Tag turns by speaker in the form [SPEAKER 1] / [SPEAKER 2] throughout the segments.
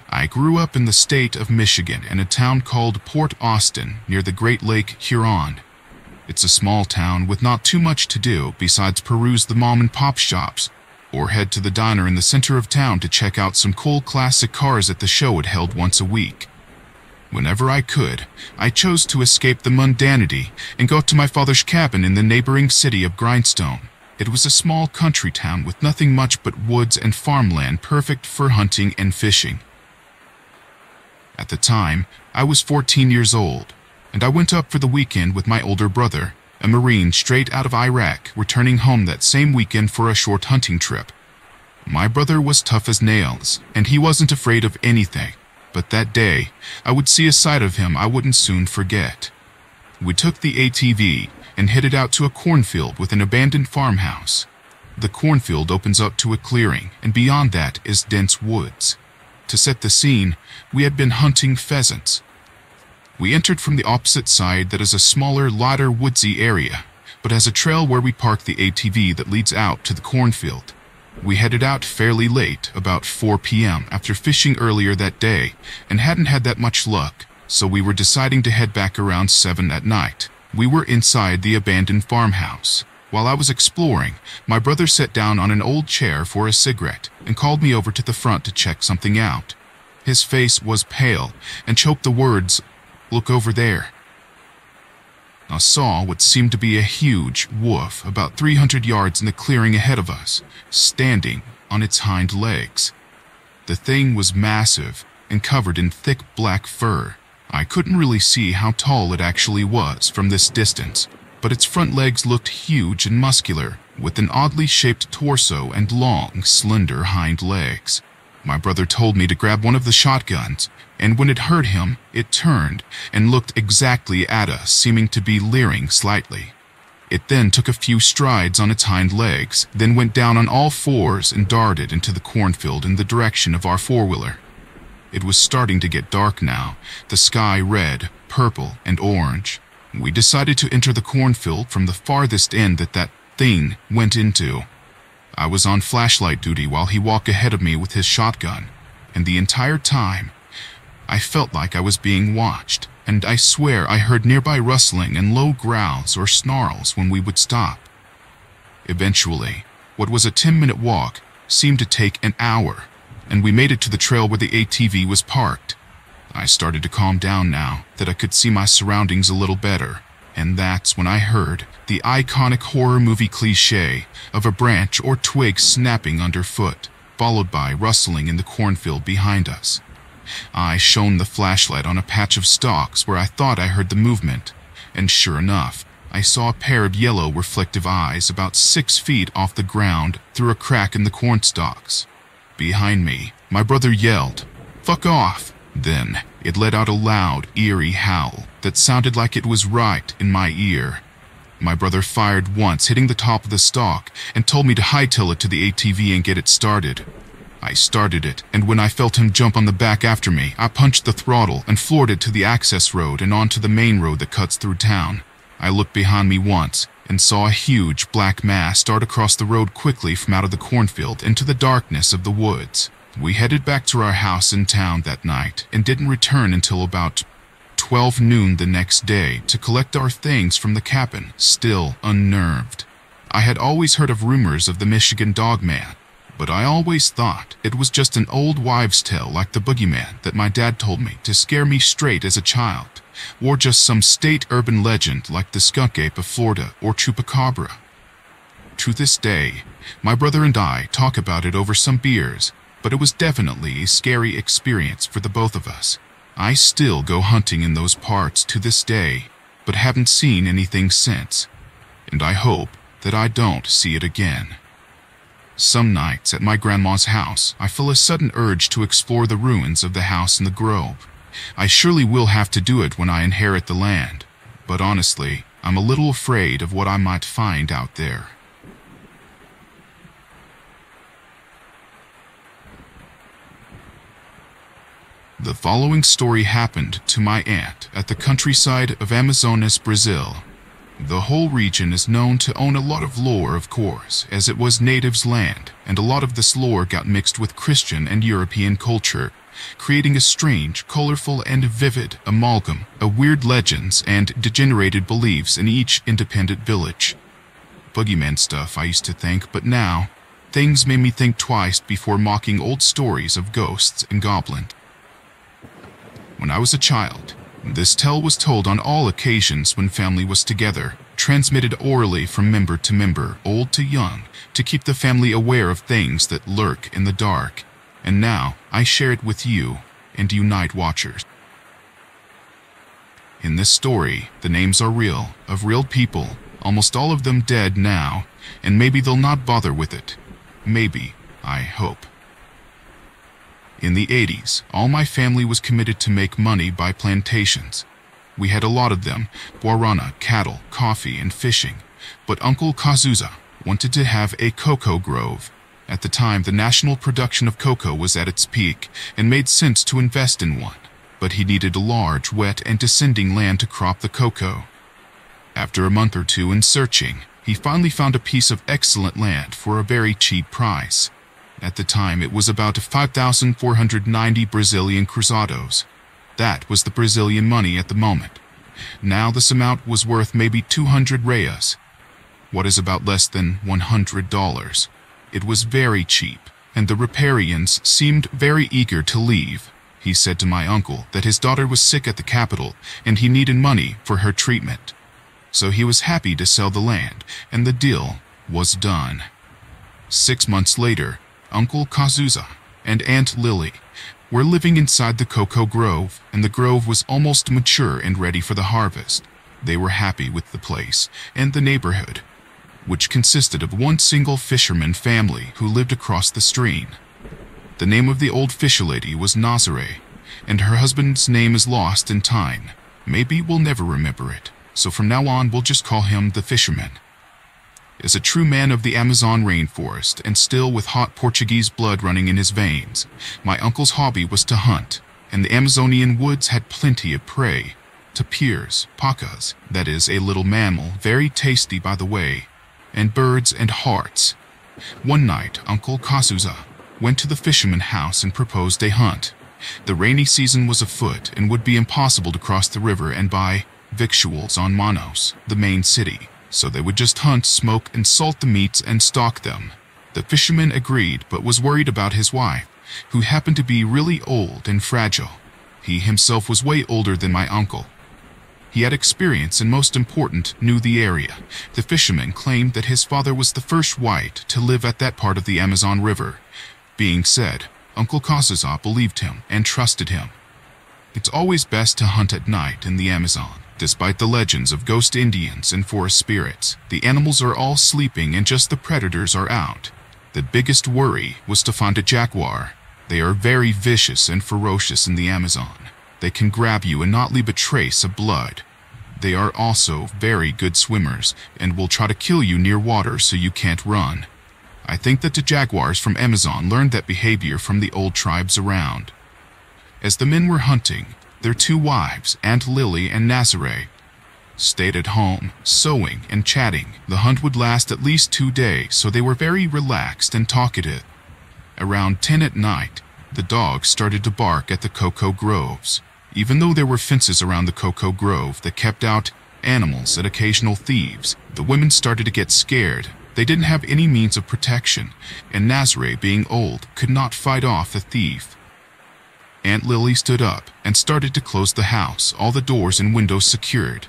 [SPEAKER 1] I grew up in the state of Michigan in a town called Port Austin near the Great Lake Huron. It's a small town with not too much to do besides peruse the mom-and-pop shops or head to the diner in the center of town to check out some cool classic cars at the show it held once a week. Whenever I could, I chose to escape the mundanity and go to my father's cabin in the neighboring city of Grindstone. It was a small country town with nothing much but woods and farmland perfect for hunting and fishing. At the time, I was 14 years old, and I went up for the weekend with my older brother, a Marine straight out of Iraq, returning home that same weekend for a short hunting trip. My brother was tough as nails, and he wasn't afraid of anything, but that day, I would see a side of him I wouldn't soon forget. We took the ATV and headed out to a cornfield with an abandoned farmhouse. The cornfield opens up to a clearing, and beyond that is dense woods. To set the scene, we had been hunting pheasants. We entered from the opposite side that is a smaller, lighter, woodsy area, but has a trail where we parked the ATV that leads out to the cornfield. We headed out fairly late, about 4 p.m. after fishing earlier that day, and hadn't had that much luck, so we were deciding to head back around 7 at night. We were inside the abandoned farmhouse. While I was exploring, my brother sat down on an old chair for a cigarette and called me over to the front to check something out. His face was pale and choked the words, "Look over there." I saw what seemed to be a huge wolf about 300 yards in the clearing ahead of us, standing on its hind legs. The thing was massive and covered in thick black fur. I couldn't really see how tall it actually was from this distance, but its front legs looked huge and muscular, with an oddly shaped torso and long, slender hind legs. My brother told me to grab one of the shotguns, and when it heard him, it turned and looked exactly at us, seeming to be leering slightly. It then took a few strides on its hind legs, then went down on all fours and darted into the cornfield in the direction of our four-wheeler. It was starting to get dark now, the sky red, purple, and orange. We decided to enter the cornfield from the farthest end that thing went into. I was on flashlight duty while he walked ahead of me with his shotgun, and the entire time, I felt like I was being watched, and I swear I heard nearby rustling and low growls or snarls when we would stop. Eventually, what was a 10-minute walk seemed to take an hour, and we made it to the trail where the ATV was parked. I started to calm down now that I could see my surroundings a little better, and that's when I heard the iconic horror movie cliché of a branch or twig snapping underfoot, followed by rustling in the cornfield behind us. I shone the flashlight on a patch of stalks where I thought I heard the movement, and sure enough, I saw a pair of yellow reflective eyes about 6 feet off the ground through a crack in the corn stalks. Behind me, my brother yelled, "Fuck off!" Then, it let out a loud, eerie howl that sounded like it was right in my ear. My brother fired once, hitting the top of the stalk, and told me to hightail it to the ATV and get it started. I started it, and when I felt him jump on the back after me, I punched the throttle and floored it to the access road and onto the main road that cuts through town. I looked behind me once and saw a huge black mass start across the road quickly from out of the cornfield into the darkness of the woods. We headed back to our house in town that night and didn't return until about 12 noon the next day to collect our things from the cabin, still unnerved. I had always heard of rumors of the Michigan Dogman, but I always thought it was just an old wives' tale like the boogeyman that my dad told me to scare me straight as a child, or just some state urban legend like the skunk ape of Florida or chupacabra. To this day, my brother and I talk about it over some beers, but it was definitely a scary experience for the both of us. I still go hunting in those parts to this day, but haven't seen anything since, and I hope that I don't see it again. Some nights at my grandma's house, I feel a sudden urge to explore the ruins of the house in the grove. I surely will have to do it when I inherit the land, but honestly, I'm a little afraid of what I might find out there. The following story happened to my aunt at the countryside of Amazonas, Brazil. The whole region is known to own a lot of lore, of course, as it was natives' land, and a lot of this lore got mixed with Christian and European culture, creating a strange, colorful, and vivid amalgam of weird legends and degenerated beliefs in each independent village. Boogeyman stuff, I used to think, but now, things made me think twice before mocking old stories of ghosts and goblins. When I was a child, this tale was told on all occasions when family was together, transmitted orally from member to member, old to young, to keep the family aware of things that lurk in the dark. And now, I share it with you and you night watchers. In this story, the names are real, of real people, almost all of them dead now, and maybe they'll not bother with it. Maybe, I hope. In the 80s, all my family was committed to make money by plantations. We had a lot of them, guarana, cattle, coffee, and fishing. But Uncle Kazuza wanted to have a cocoa grove. At the time, the national production of cocoa was at its peak, and made sense to invest in one. But he needed a large, wet, and descending land to crop the cocoa. After a month or two in searching, he finally found a piece of excellent land for a very cheap price. At the time, it was about 5,490 Brazilian cruzados. That was the Brazilian money at the moment. Now this amount was worth maybe 200 reais. What is about less than $100. It was very cheap, and the riparians seemed very eager to leave. He said to my uncle that his daughter was sick at the capital, and he needed money for her treatment. So he was happy to sell the land, and the deal was done. 6 months later, Uncle Kazuza and Aunt Lily were living inside the cocoa grove, and the grove was almost mature and ready for the harvest. They were happy with the place and the neighborhood, which consisted of one single fisherman family who lived across the stream. The name of the old fisher lady was Nazare, and her husband's name is lost in time. Maybe we'll never remember it, so from now on we'll just call him the fisherman. As a true man of the Amazon rainforest, and still with hot Portuguese blood running in his veins, my uncle's hobby was to hunt, and the Amazonian woods had plenty of prey. Tapirs, pacas, that is, a little mammal, very tasty by the way, and birds and hearts. One night, Uncle Kazuza went to the fisherman's house and proposed a hunt. The rainy season was afoot, and would be impossible to cross the river and buy victuals on Manaus, the main city. So they would just hunt, smoke, and salt the meats and stock them. The fisherman agreed, but was worried about his wife, who happened to be really old and fragile. He himself was way older than my uncle. He had experience and, most important, knew the area. The fisherman claimed that his father was the first white to live at that part of the Amazon River. Being said, Uncle Kazuza believed him and trusted him. It's always best to hunt at night in the Amazon. Despite the legends of ghost Indians and forest spirits, the animals are all sleeping and just the predators are out. The biggest worry was to find a jaguar. They are very vicious and ferocious in the Amazon. They can grab you and not leave a trace of blood. They are also very good swimmers and will try to kill you near water so you can't run. I think that the jaguars from Amazon learned that behavior from the old tribes around. As the men were hunting, their two wives, Aunt Lily and Nazare, stayed at home, sewing and chatting. The hunt would last at least 2 days, so they were very relaxed and talkative. Around 10 at night, the dogs started to bark at the cocoa groves. Even though there were fences around the cocoa grove that kept out animals and occasional thieves, the women started to get scared. They didn't have any means of protection, and Nazare, being old, could not fight off the thief. Aunt Lily stood up and started to close the house, all the doors and windows secured.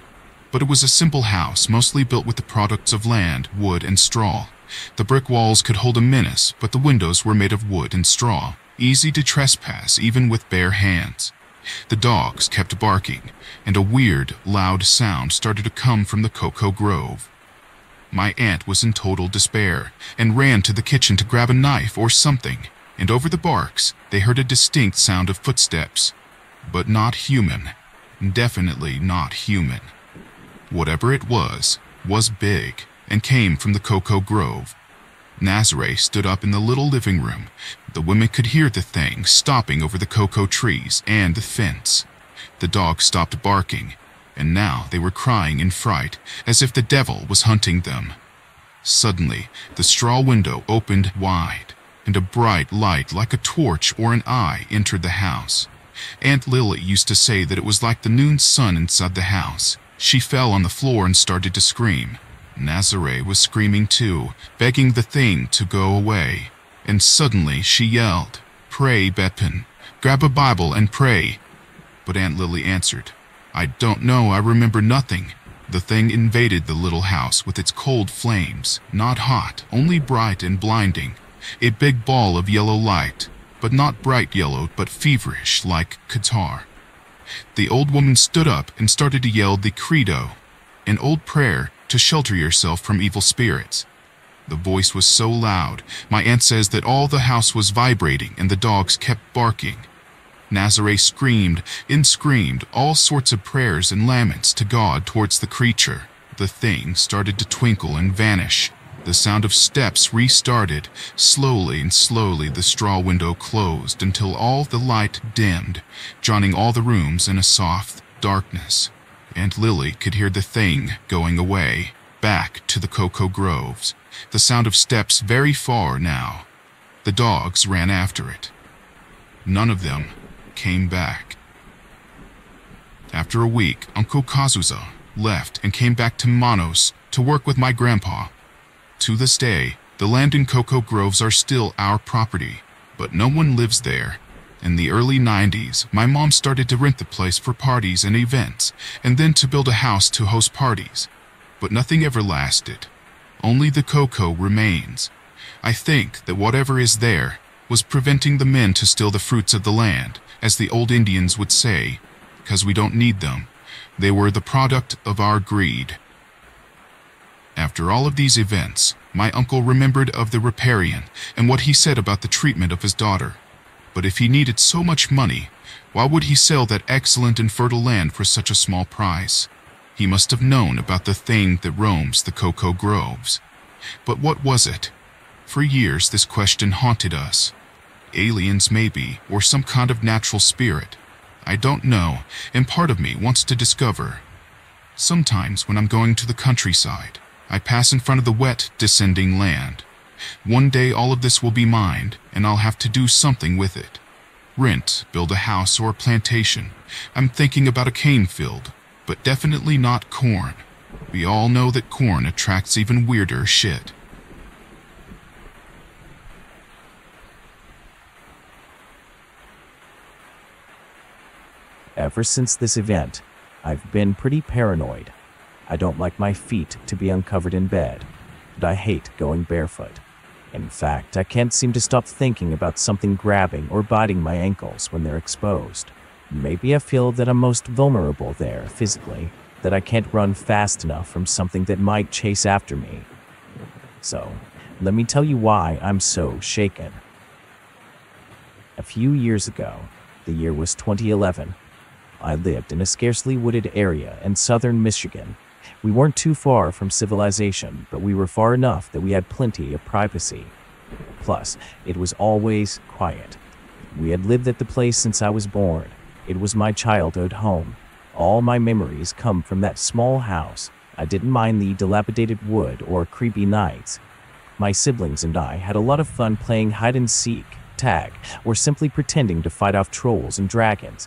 [SPEAKER 1] But it was a simple house, mostly built with the products of land, wood, and straw. The brick walls could hold a menace, but the windows were made of wood and straw, easy to trespass even with bare hands. The dogs kept barking, and a weird, loud sound started to come from the cocoa grove. My aunt was in total despair, and ran to the kitchen to grab a knife or something. And over the barks, they heard a distinct sound of footsteps. But not human. Definitely not human. Whatever it was big, and came from the cocoa grove. Nazare stood up in the little living room. The women could hear the thing stopping over the cocoa trees and the fence. The dogs stopped barking, and now they were crying in fright, as if the devil was hunting them. Suddenly, the straw window opened wide, and a bright light like a torch or an eye entered the house. Aunt Lily used to say that it was like the noon sun inside the house. She fell on the floor and started to scream. Nazare was screaming too, begging the thing to go away. And suddenly she yelled, "Pray, Bepin. Grab a Bible and pray." But Aunt Lily answered, "I don't know, I remember nothing." The thing invaded the little house with its cold flames, not hot, only bright and blinding. A big ball of yellow light, but not bright yellow, but feverish like catarrh. The old woman stood up and started to yell the credo, an old prayer to shelter yourself from evil spirits. The voice was so loud, my aunt says that all the house was vibrating and the dogs kept barking. Nazare screamed and screamed all sorts of prayers and laments to God towards the creature. The thing started to twinkle and vanish. The sound of steps restarted. Slowly and slowly the straw window closed until all the light dimmed, drowning all the rooms in a soft darkness. Aunt Lily could hear the thing going away, back to the cocoa groves. The sound of steps very far now. The dogs ran after it. None of them came back. After a week, Uncle Kazuza left and came back to Manos to work with my grandpa. To this day, the land in cocoa groves are still our property, but no one lives there. In the early 90s, my mom started to rent the place for parties and events, and then to build a house to host parties. But nothing ever lasted. Only the cocoa remains. I think that whatever is there was preventing the men to steal the fruits of the land, as the old Indians would say, because we don't need them. They were the product of our greed. After all of these events, my uncle remembered of the riparian and what he said about the treatment of his daughter. But if he needed so much money, why would he sell that excellent and fertile land for such a small price? He must have known about the thing that roams the cocoa groves. But what was it? For years this question haunted us. Aliens maybe, or some kind of natural spirit. I don't know, and part of me wants to discover. Sometimes when I'm going to the countryside, I pass in front of the wet, descending land. One day all of this will be mine, and I'll have to do something with it. Rent, build a house or a plantation. I'm thinking about a cane field, but definitely not corn. We all know that corn attracts even weirder shit.
[SPEAKER 2] Ever since this event, I've been pretty paranoid. I don't like my feet to be uncovered in bed, and I hate going barefoot. In fact, I can't seem to stop thinking about something grabbing or biting my ankles when they're exposed. Maybe I feel that I'm most vulnerable there physically, that I can't run fast enough from something that might chase after me. So, let me tell you why I'm so shaken. A few years ago, the year was 2011, I lived in a scarcely wooded area in southern Michigan. We weren't too far from civilization, but we were far enough that we had plenty of privacy. Plus, it was always quiet. We had lived at the place since I was born. It was my childhood home. All my memories come from that small house. I didn't mind the dilapidated wood or creepy nights. My siblings and I had a lot of fun playing hide and seek, tag, or simply pretending to fight off trolls and dragons.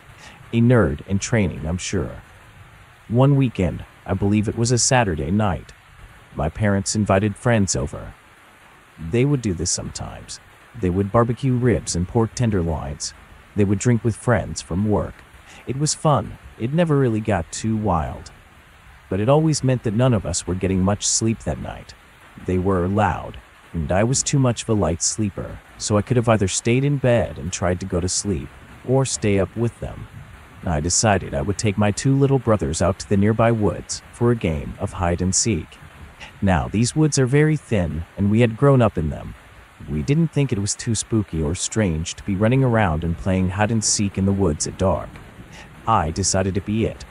[SPEAKER 2] A nerd in training, I'm sure. One weekend, I believe it was a Saturday night, my parents invited friends over. They would do this sometimes. They would barbecue ribs and pork tenderloins. They would drink with friends from work. It was fun. It never really got too wild. But it always meant that none of us were getting much sleep that night. They were loud, and I was too much of a light sleeper, so I could have either stayed in bed and tried to go to sleep, or stay up with them. I decided I would take my two little brothers out to the nearby woods for a game of hide and seek. Now, these woods are very thin, and we had grown up in them. We didn't think it was too spooky or strange to be running around and playing hide and seek in the woods at dark. I decided to be it.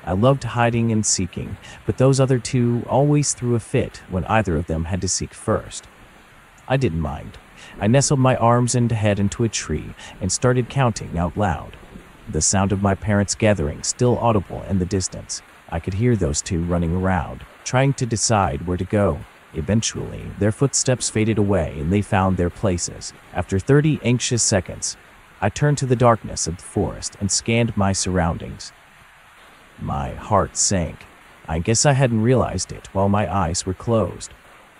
[SPEAKER 2] I loved hiding and seeking, but those other two always threw a fit when either of them had to seek first. I didn't mind. I nestled my arms and head into a tree and started counting out loud. The sound of my parents' gathering still audible in the distance. I could hear those two running around, trying to decide where to go. Eventually, their footsteps faded away and they found their places. After 30 anxious seconds, I turned to the darkness of the forest and scanned my surroundings. My heart sank. I guess I hadn't realized it while my eyes were closed.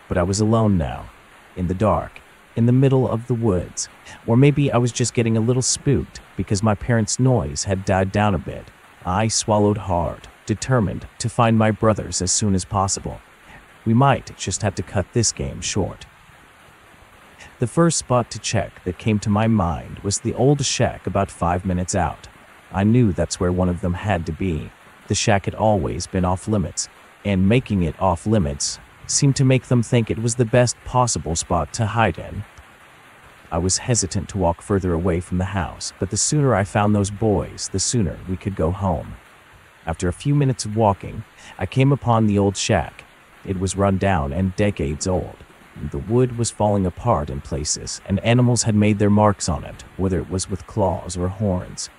[SPEAKER 2] But I was alone now, in the dark, in the middle of the woods. Or maybe I was just getting a little spooked because my parents' noise had died down a bit. I swallowed hard, determined to find my brothers as soon as possible. We might just have to cut this game short. The first spot to check that came to my mind was the old shack about 5 minutes out. I knew that's where one of them had to be. The shack had always been off limits, and making it off limits seemed to make them think it was the best possible spot to hide in. I was hesitant to walk further away from the house, but the sooner I found those boys, the sooner we could go home. After a few minutes of walking, I came upon the old shack. It was run down and decades old. The wood was falling apart in places, and animals had made their marks on it, whether it was with claws or horns.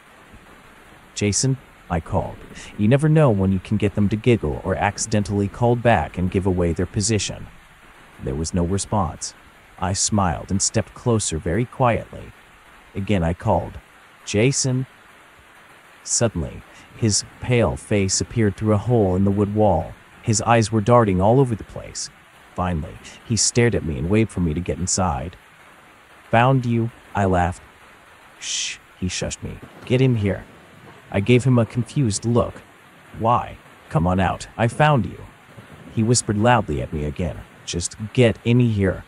[SPEAKER 2] "Jason," I called. You never know when you can get them to giggle or accidentally call back and give away their position. There was no response. I smiled and stepped closer very quietly. Again I called, "Jason." Suddenly, his pale face appeared through a hole in the wood wall. His eyes were darting all over the place. Finally, he stared at me and waved for me to get inside. "Found you," I laughed. "Shh," he shushed me. "Get in here." I gave him a confused look. "Why? Come on out. I found you." He whispered loudly at me again. "Just get in here."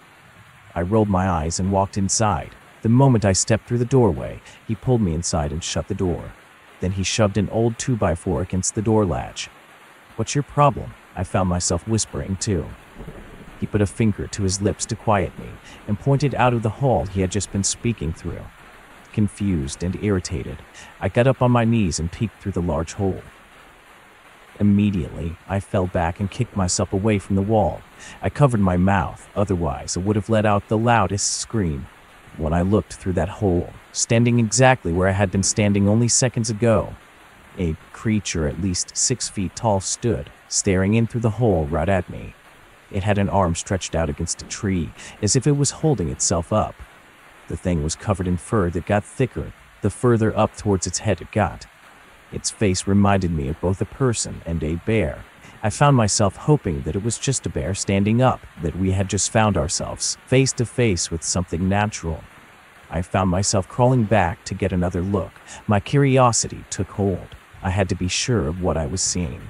[SPEAKER 2] I rolled my eyes and walked inside. The moment I stepped through the doorway, he pulled me inside and shut the door. Then he shoved an old 2x4 against the door latch. "What's your problem?" I found myself whispering too. He put a finger to his lips to quiet me and pointed out of the hall he had just been speaking through. Confused and irritated, I got up on my knees and peeked through the large hole. Immediately, I fell back and kicked myself away from the wall. I covered my mouth, otherwise I would have let out the loudest scream. When I looked through that hole, standing exactly where I had been standing only seconds ago, a creature at least 6 feet tall stood, staring in through the hole right at me. It had an arm stretched out against a tree, as if it was holding itself up. The thing was covered in fur that got thicker the further up towards its head it got. Its face reminded me of both a person and a bear. I found myself hoping that it was just a bear standing up, that we had just found ourselves face to face with something natural. I found myself crawling back to get another look. My curiosity took hold. I had to be sure of what I was seeing.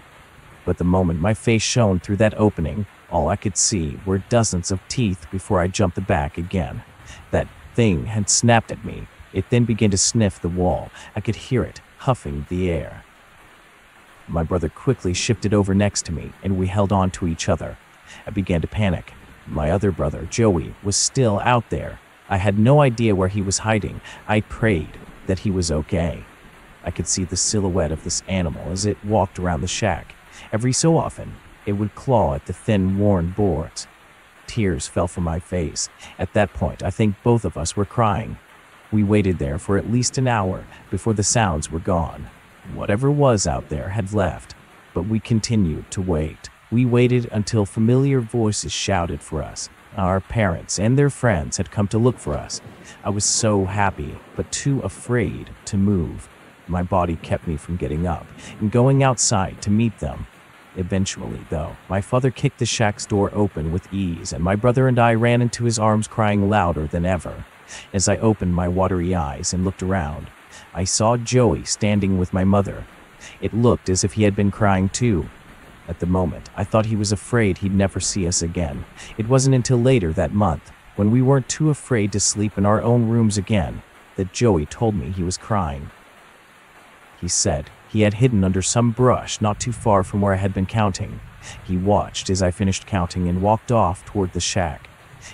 [SPEAKER 2] But the moment my face shone through that opening, all I could see were dozens of teeth before I jumped back again. That thing had snapped at me. It then began to sniff the wall. I could hear it huffing the air. My brother quickly shifted over next to me, and we held on to each other. I began to panic. My other brother, Joey, was still out there. I had no idea where he was hiding. I prayed that he was okay. I could see the silhouette of this animal as it walked around the shack. Every so often, it would claw at the thin, worn boards. Tears fell from my face. At that point, I think both of us were crying. We waited there for at least an hour before the sounds were gone. Whatever was out there had left, but we continued to wait. We waited until familiar voices shouted for us. Our parents and their friends had come to look for us. I was so happy, but too afraid to move. My body kept me from getting up and going outside to meet them. Eventually, though, my father kicked the shack's door open with ease, and my brother and I ran into his arms crying louder than ever. As I opened my watery eyes and looked around, I saw Joey standing with my mother. It looked as if he had been crying too. At the moment, I thought he was afraid he'd never see us again. It wasn't until later that month, when we weren't too afraid to sleep in our own rooms again, that Joey told me he was crying. He said he had hidden under some brush not too far from where I had been counting. He watched as I finished counting and walked off toward the shack.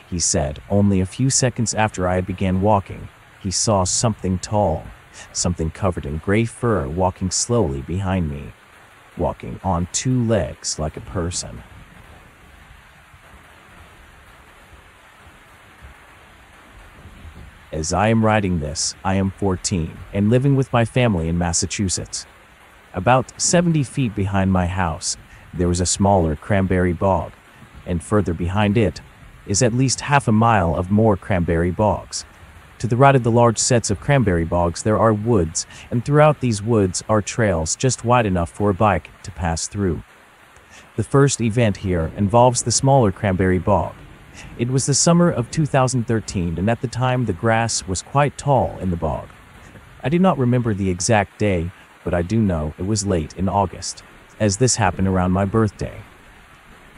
[SPEAKER 2] He said only a few seconds after I had began walking, he saw something tall, something covered in gray fur walking slowly behind me, walking on 2 legs like a person. As I am writing this, I am 14 and living with my family in Massachusetts. About 70 feet behind my house, there was a smaller cranberry bog. and further behind it is at least half a mile of more cranberry bogs. To the right of the large sets of cranberry bogs there are woods, and throughout these woods are trails just wide enough for a bike to pass through. The first event here involves the smaller cranberry bog. It was the summer of 2013, and at the time the grass was quite tall in the bog. I do not remember the exact day, but I do know it was late in August, as this happened around my birthday.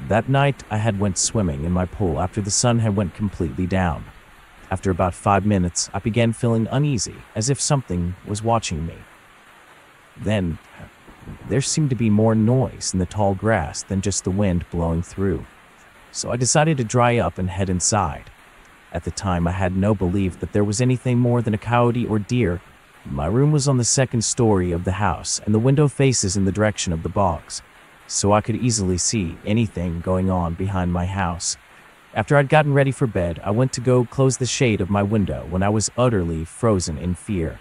[SPEAKER 2] That night I had went swimming in my pool after the sun had went completely down. After about 5 minutes, I began feeling uneasy, as if something was watching me. Then, there seemed to be more noise in the tall grass than just the wind blowing through. So I decided to dry up and head inside. At the time, I had no belief that there was anything more than a coyote or deer. My room was on the second story of the house, and the window faces in the direction of the bogs, so I could easily see anything going on behind my house. After I'd gotten ready for bed, I went to go close the shade of my window when I was utterly frozen in fear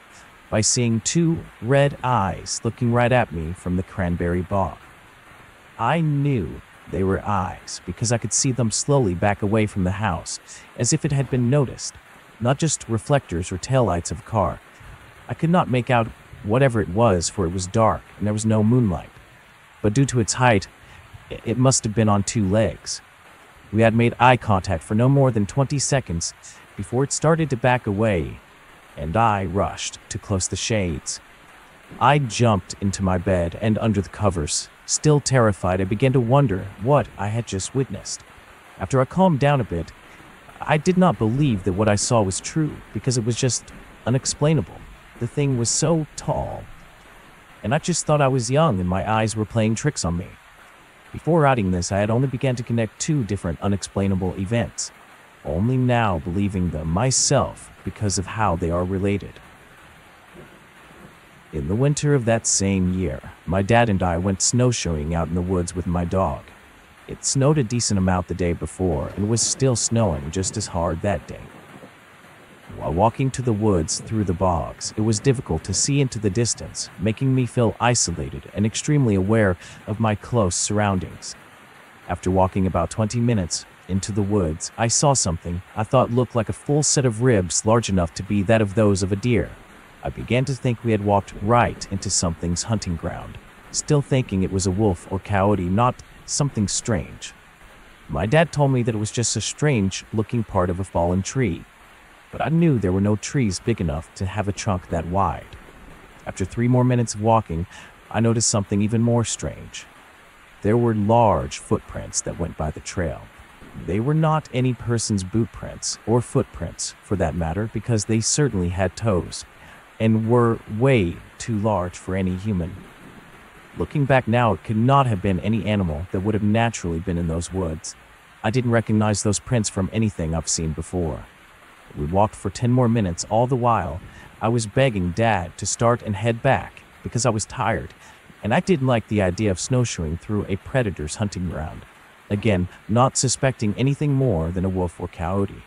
[SPEAKER 2] by seeing 2 red eyes looking right at me from the cranberry bog. I knew they were eyes because I could see them slowly back away from the house, as if it had been noticed, not just reflectors or taillights of a car. I could not make out whatever it was, for it was dark and there was no moonlight, but due to its height, it must have been on 2 legs. We had made eye contact for no more than 20 seconds before it started to back away, and I rushed to close the shades. I jumped into my bed and under the covers. Still terrified, I began to wonder what I had just witnessed. After I calmed down a bit, I did not believe that what I saw was true because it was just unexplainable. The thing was so tall, and I just thought I was young and my eyes were playing tricks on me. Before writing this, I had only begun to connect 2 different unexplainable events, only now believing them myself because of how they are related. In the winter of that same year, my dad and I went snowshoeing out in the woods with my dog. It snowed a decent amount the day before and was still snowing just as hard that day. While walking to the woods through the bogs, it was difficult to see into the distance, making me feel isolated and extremely aware of my close surroundings. After walking about 20 minutes into the woods, I saw something I thought looked like a full set of ribs large enough to be that of those of a deer. I began to think we had walked right into something's hunting ground, still thinking it was a wolf or coyote, not something strange. My dad told me that it was just a strange-looking part of a fallen tree, but I knew there were no trees big enough to have a trunk that wide. After 3 more minutes of walking, I noticed something even more strange. There were large footprints that went by the trail. They were not any person's boot prints, or footprints for that matter, because they certainly had toes, and were way too large for any human. Looking back now, it could not have been any animal that would have naturally been in those woods. I didn't recognize those prints from anything I've seen before. We walked for 10 more minutes. All the while, I was begging Dad to start and head back because I was tired, and I didn't like the idea of snowshoeing through a predator's hunting ground. Again, not suspecting anything more than a wolf or coyote.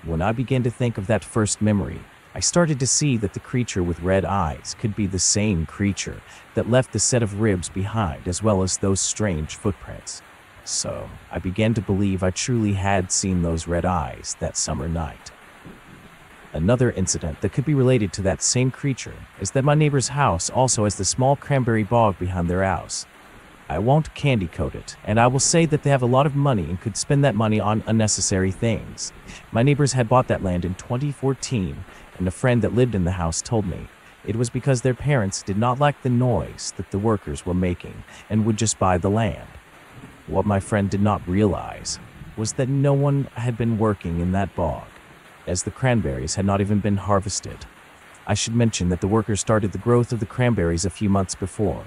[SPEAKER 2] When I began to think of that first memory, I started to see that the creature with red eyes could be the same creature that left the set of ribs behind, as well as those strange footprints. So I began to believe I truly had seen those red eyes that summer night. Another incident that could be related to that same creature is that my neighbor's house also has the small cranberry bog behind their house. I won't candy coat it, and I will say that they have a lot of money and could spend that money on unnecessary things. My neighbors had bought that land in 2014, and a friend that lived in the house told me it was because their parents did not like the noise that the workers were making and would just buy the land. What my friend did not realize was that no one had been working in that bog, as the cranberries had not even been harvested. I should mention that the workers started the growth of the cranberries a few months before,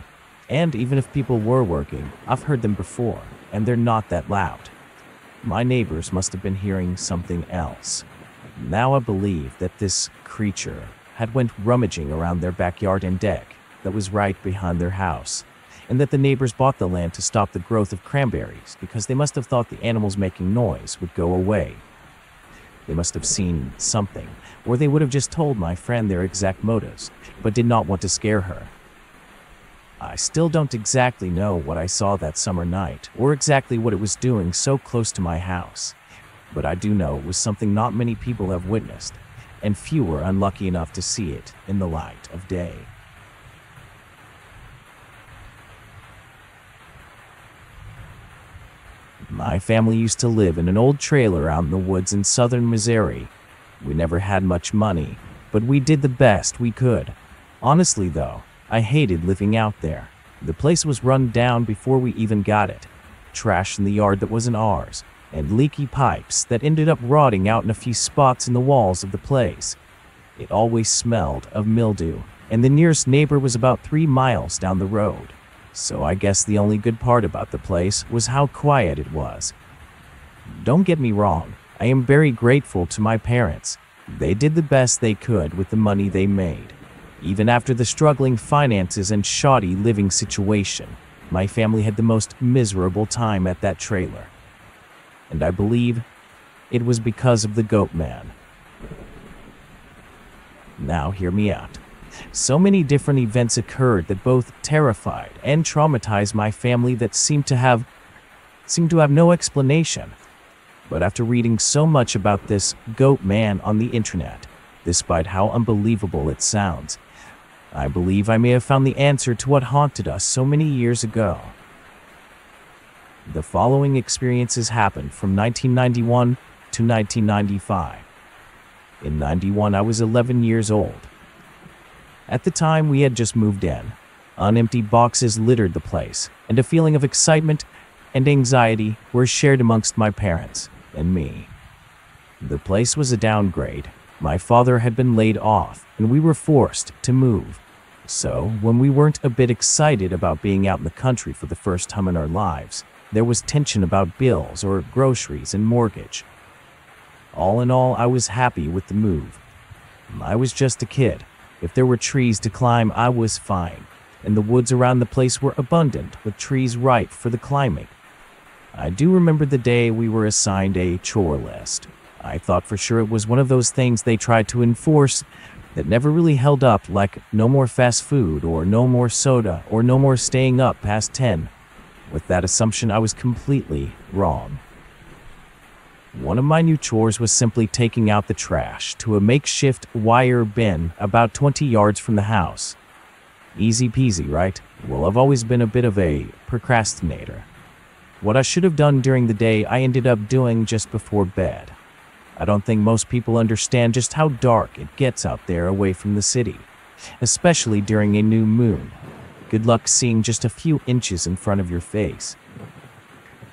[SPEAKER 2] and even if people were working, I've heard them before, and they're not that loud. My neighbors must have been hearing something else. Now I believe that this creature had went rummaging around their backyard and deck that was right behind their house, and that the neighbors bought the land to stop the growth of cranberries because they must have thought the animals making noise would go away. They must have seen something, or they would have just told my friend their exact motives, but did not want to scare her. I still don't exactly know what I saw that summer night, or exactly what it was doing so close to my house. But I do know it was something not many people have witnessed, and few were unlucky enough to see it in the light of day. My family used to live in an old trailer out in the woods in southern Missouri. We never had much money, but we did the best we could. Honestly, though, I hated living out there. The place was run down before we even got it. Trash in the yard that wasn't ours, and leaky pipes that ended up rotting out in a few spots in the walls of the place. It always smelled of mildew, and the nearest neighbor was about 3 miles down the road. So I guess the only good part about the place was how quiet it was. Don't get me wrong, I am very grateful to my parents. They did the best they could with the money they made. Even after the struggling finances and shoddy living situation, my family had the most miserable time at that trailer. And I believe it was because of the goat man. Now hear me out. So many different events occurred that both terrified and traumatized my family that seemed to have no explanation. But after reading so much about this goat man on the internet, despite how unbelievable it sounds, I believe I may have found the answer to what haunted us so many years ago. The following experiences happened from 1991 to 1995. In 91, I was 11 years old. At the time, we had just moved in. Unemptied boxes littered the place, and a feeling of excitement and anxiety were shared amongst my parents and me. The place was a downgrade. My father had been laid off, and we were forced to move. So, when we weren't a bit excited about being out in the country for the first time in our lives, there was tension about bills or groceries and mortgage. All in all, I was happy with the move. I was just a kid. If there were trees to climb, I was fine, and the woods around the place were abundant with trees ripe for the climbing. I do remember the day we were assigned a chore list. I thought for sure it was one of those things they tried to enforce that never really held up, like no more fast food or no more soda or no more staying up past 10. With that assumption, I was completely wrong. One of my new chores was simply taking out the trash to a makeshift wire bin about 20 yards from the house. Easy peasy, right? Well, I've always been a bit of a procrastinator. What I should have done during the day, I ended up doing just before bed. I don't think most people understand just how dark it gets out there away from the city, especially during a new moon. Good luck seeing just a few inches in front of your face.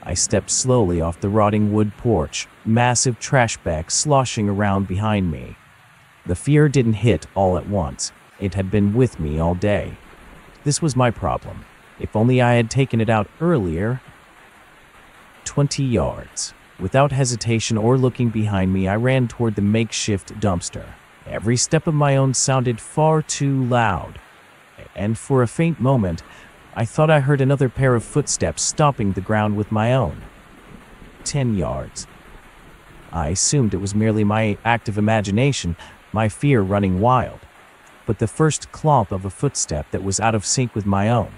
[SPEAKER 2] I stepped slowly off the rotting wood porch, massive trash bags sloshing around behind me. The fear didn't hit all at once. It had been with me all day. This was my problem. If only I had taken it out earlier. 20 yards. Without hesitation or looking behind me, I ran toward the makeshift dumpster. Every step of my own sounded far too loud, and for a faint moment, I thought I heard another pair of footsteps stomping the ground with my own. 10 yards. I assumed it was merely my active imagination, my fear running wild, but the first clomp of a footstep that was out of sync with my own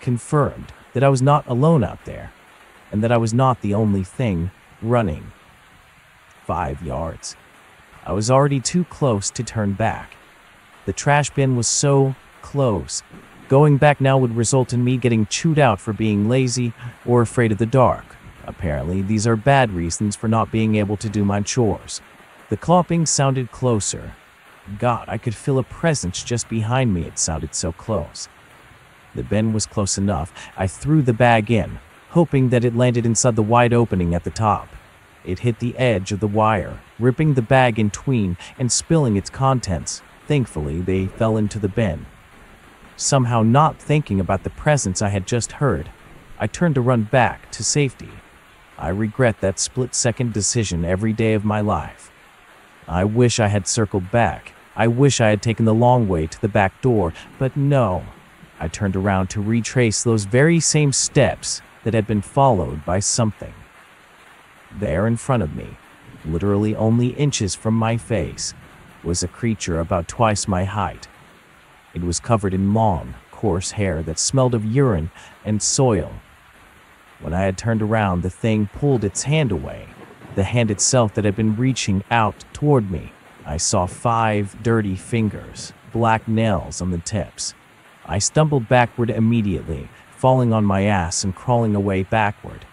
[SPEAKER 2] confirmed that I was not alone out there, and that I was not the only thing running. 5 yards. I was already too close to turn back. The trash bin was so close. Going back now would result in me getting chewed out for being lazy or afraid of the dark. Apparently, these are bad reasons for not being able to do my chores. The clomping sounded closer. God, I could feel a presence just behind me. It sounded so close. The bin was close enough. I threw the bag in, hoping that it landed inside the wide opening at the top. It hit the edge of the wire, ripping the bag in tween and spilling its contents. Thankfully, they fell into the bin. Somehow not thinking about the presence I had just heard, I turned to run back to safety. I regret that split-second decision every day of my life. I wish I had circled back. I wish I had taken the long way to the back door, but no. I turned around to retrace those very same steps that had been followed by something. There in front of me, literally only inches from my face, was a creature about twice my height. It was covered in long, coarse hair that smelled of urine and soil. When I had turned around, the thing pulled its hand away, the hand itself that had been reaching out toward me. I saw 5 dirty fingers, black nails on the tips. I stumbled backward immediately, falling on my ass and crawling away backward.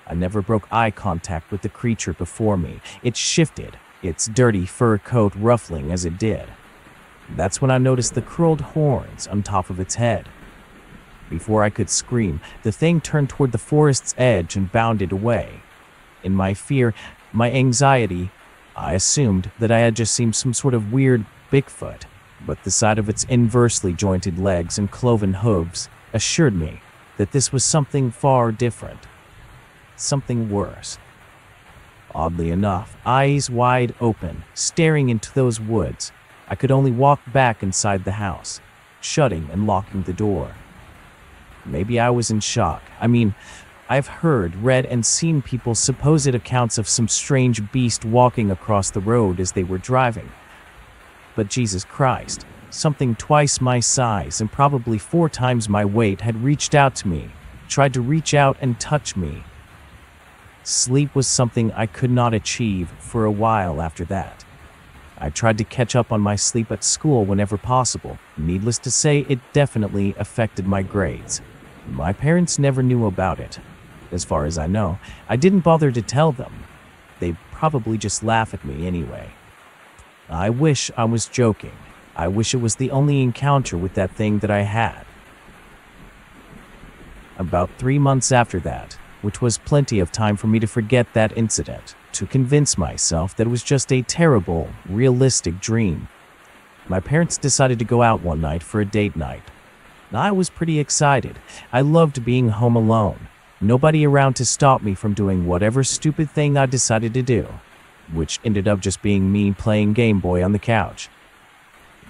[SPEAKER 2] I never broke eye contact with the creature before me. It shifted, its dirty fur coat ruffling as it did. That's when I noticed the curled horns on top of its head. Before I could scream, the thing turned toward the forest's edge and bounded away. In my fear, my anxiety, I assumed that I had just seen some sort of weird Bigfoot, but the sight of its inversely jointed legs and cloven hooves assured me that this was something far different. Something worse. Oddly enough, eyes wide open, staring into those woods, I could only walk back inside the house, shutting and locking the door. Maybe I was in shock. I've heard, read, and seen people's supposed accounts of some strange beast walking across the road as they were driving. But Jesus Christ, something twice my size and probably 4 times my weight had reached out to me, tried to reach out and touch me. Sleep was something I could not achieve for a while after that. I tried to catch up on my sleep at school whenever possible. Needless to say, it definitely affected my grades. My parents never knew about it. As far as I know, I didn't bother to tell them. They'd probably just laugh at me anyway. I wish I was joking. I wish it was the only encounter with that thing that I had. About 3 months after that, which was plenty of time for me to forget that incident, to convince myself that it was just a terrible, realistic dream, my parents decided to go out one night for a date night. I was pretty excited. I loved being home alone. Nobody around to stop me from doing whatever stupid thing I decided to do, which ended up just being me playing Game Boy on the couch.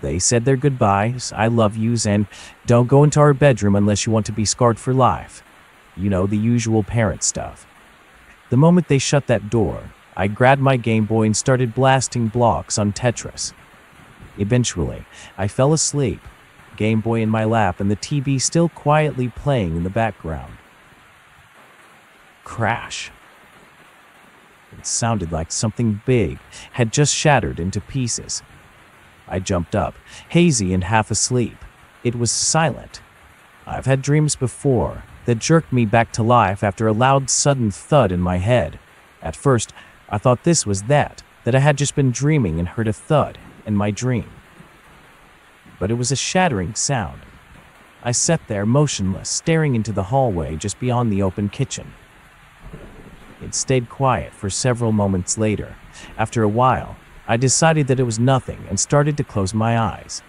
[SPEAKER 2] They said their goodbyes, I love yous, and don't go into our bedroom unless you want to be scarred for life. You know, the usual parent stuff. The moment they shut that door, I grabbed my Game Boy and started blasting blocks on Tetris. Eventually, I fell asleep, Game Boy in my lap and the TV still quietly playing in the background. Crash. It sounded like something big had just shattered into pieces. I jumped up, hazy and half asleep. It was silent. I've had dreams before that jerked me back to life after a loud sudden thud in my head. At first, I thought this was that I had just been dreaming and heard a thud in my dream. But it was a shattering sound. I sat there motionless, staring into the hallway just beyond the open kitchen. It stayed quiet for several moments later. After a while, I decided that it was nothing and started to close my eyes.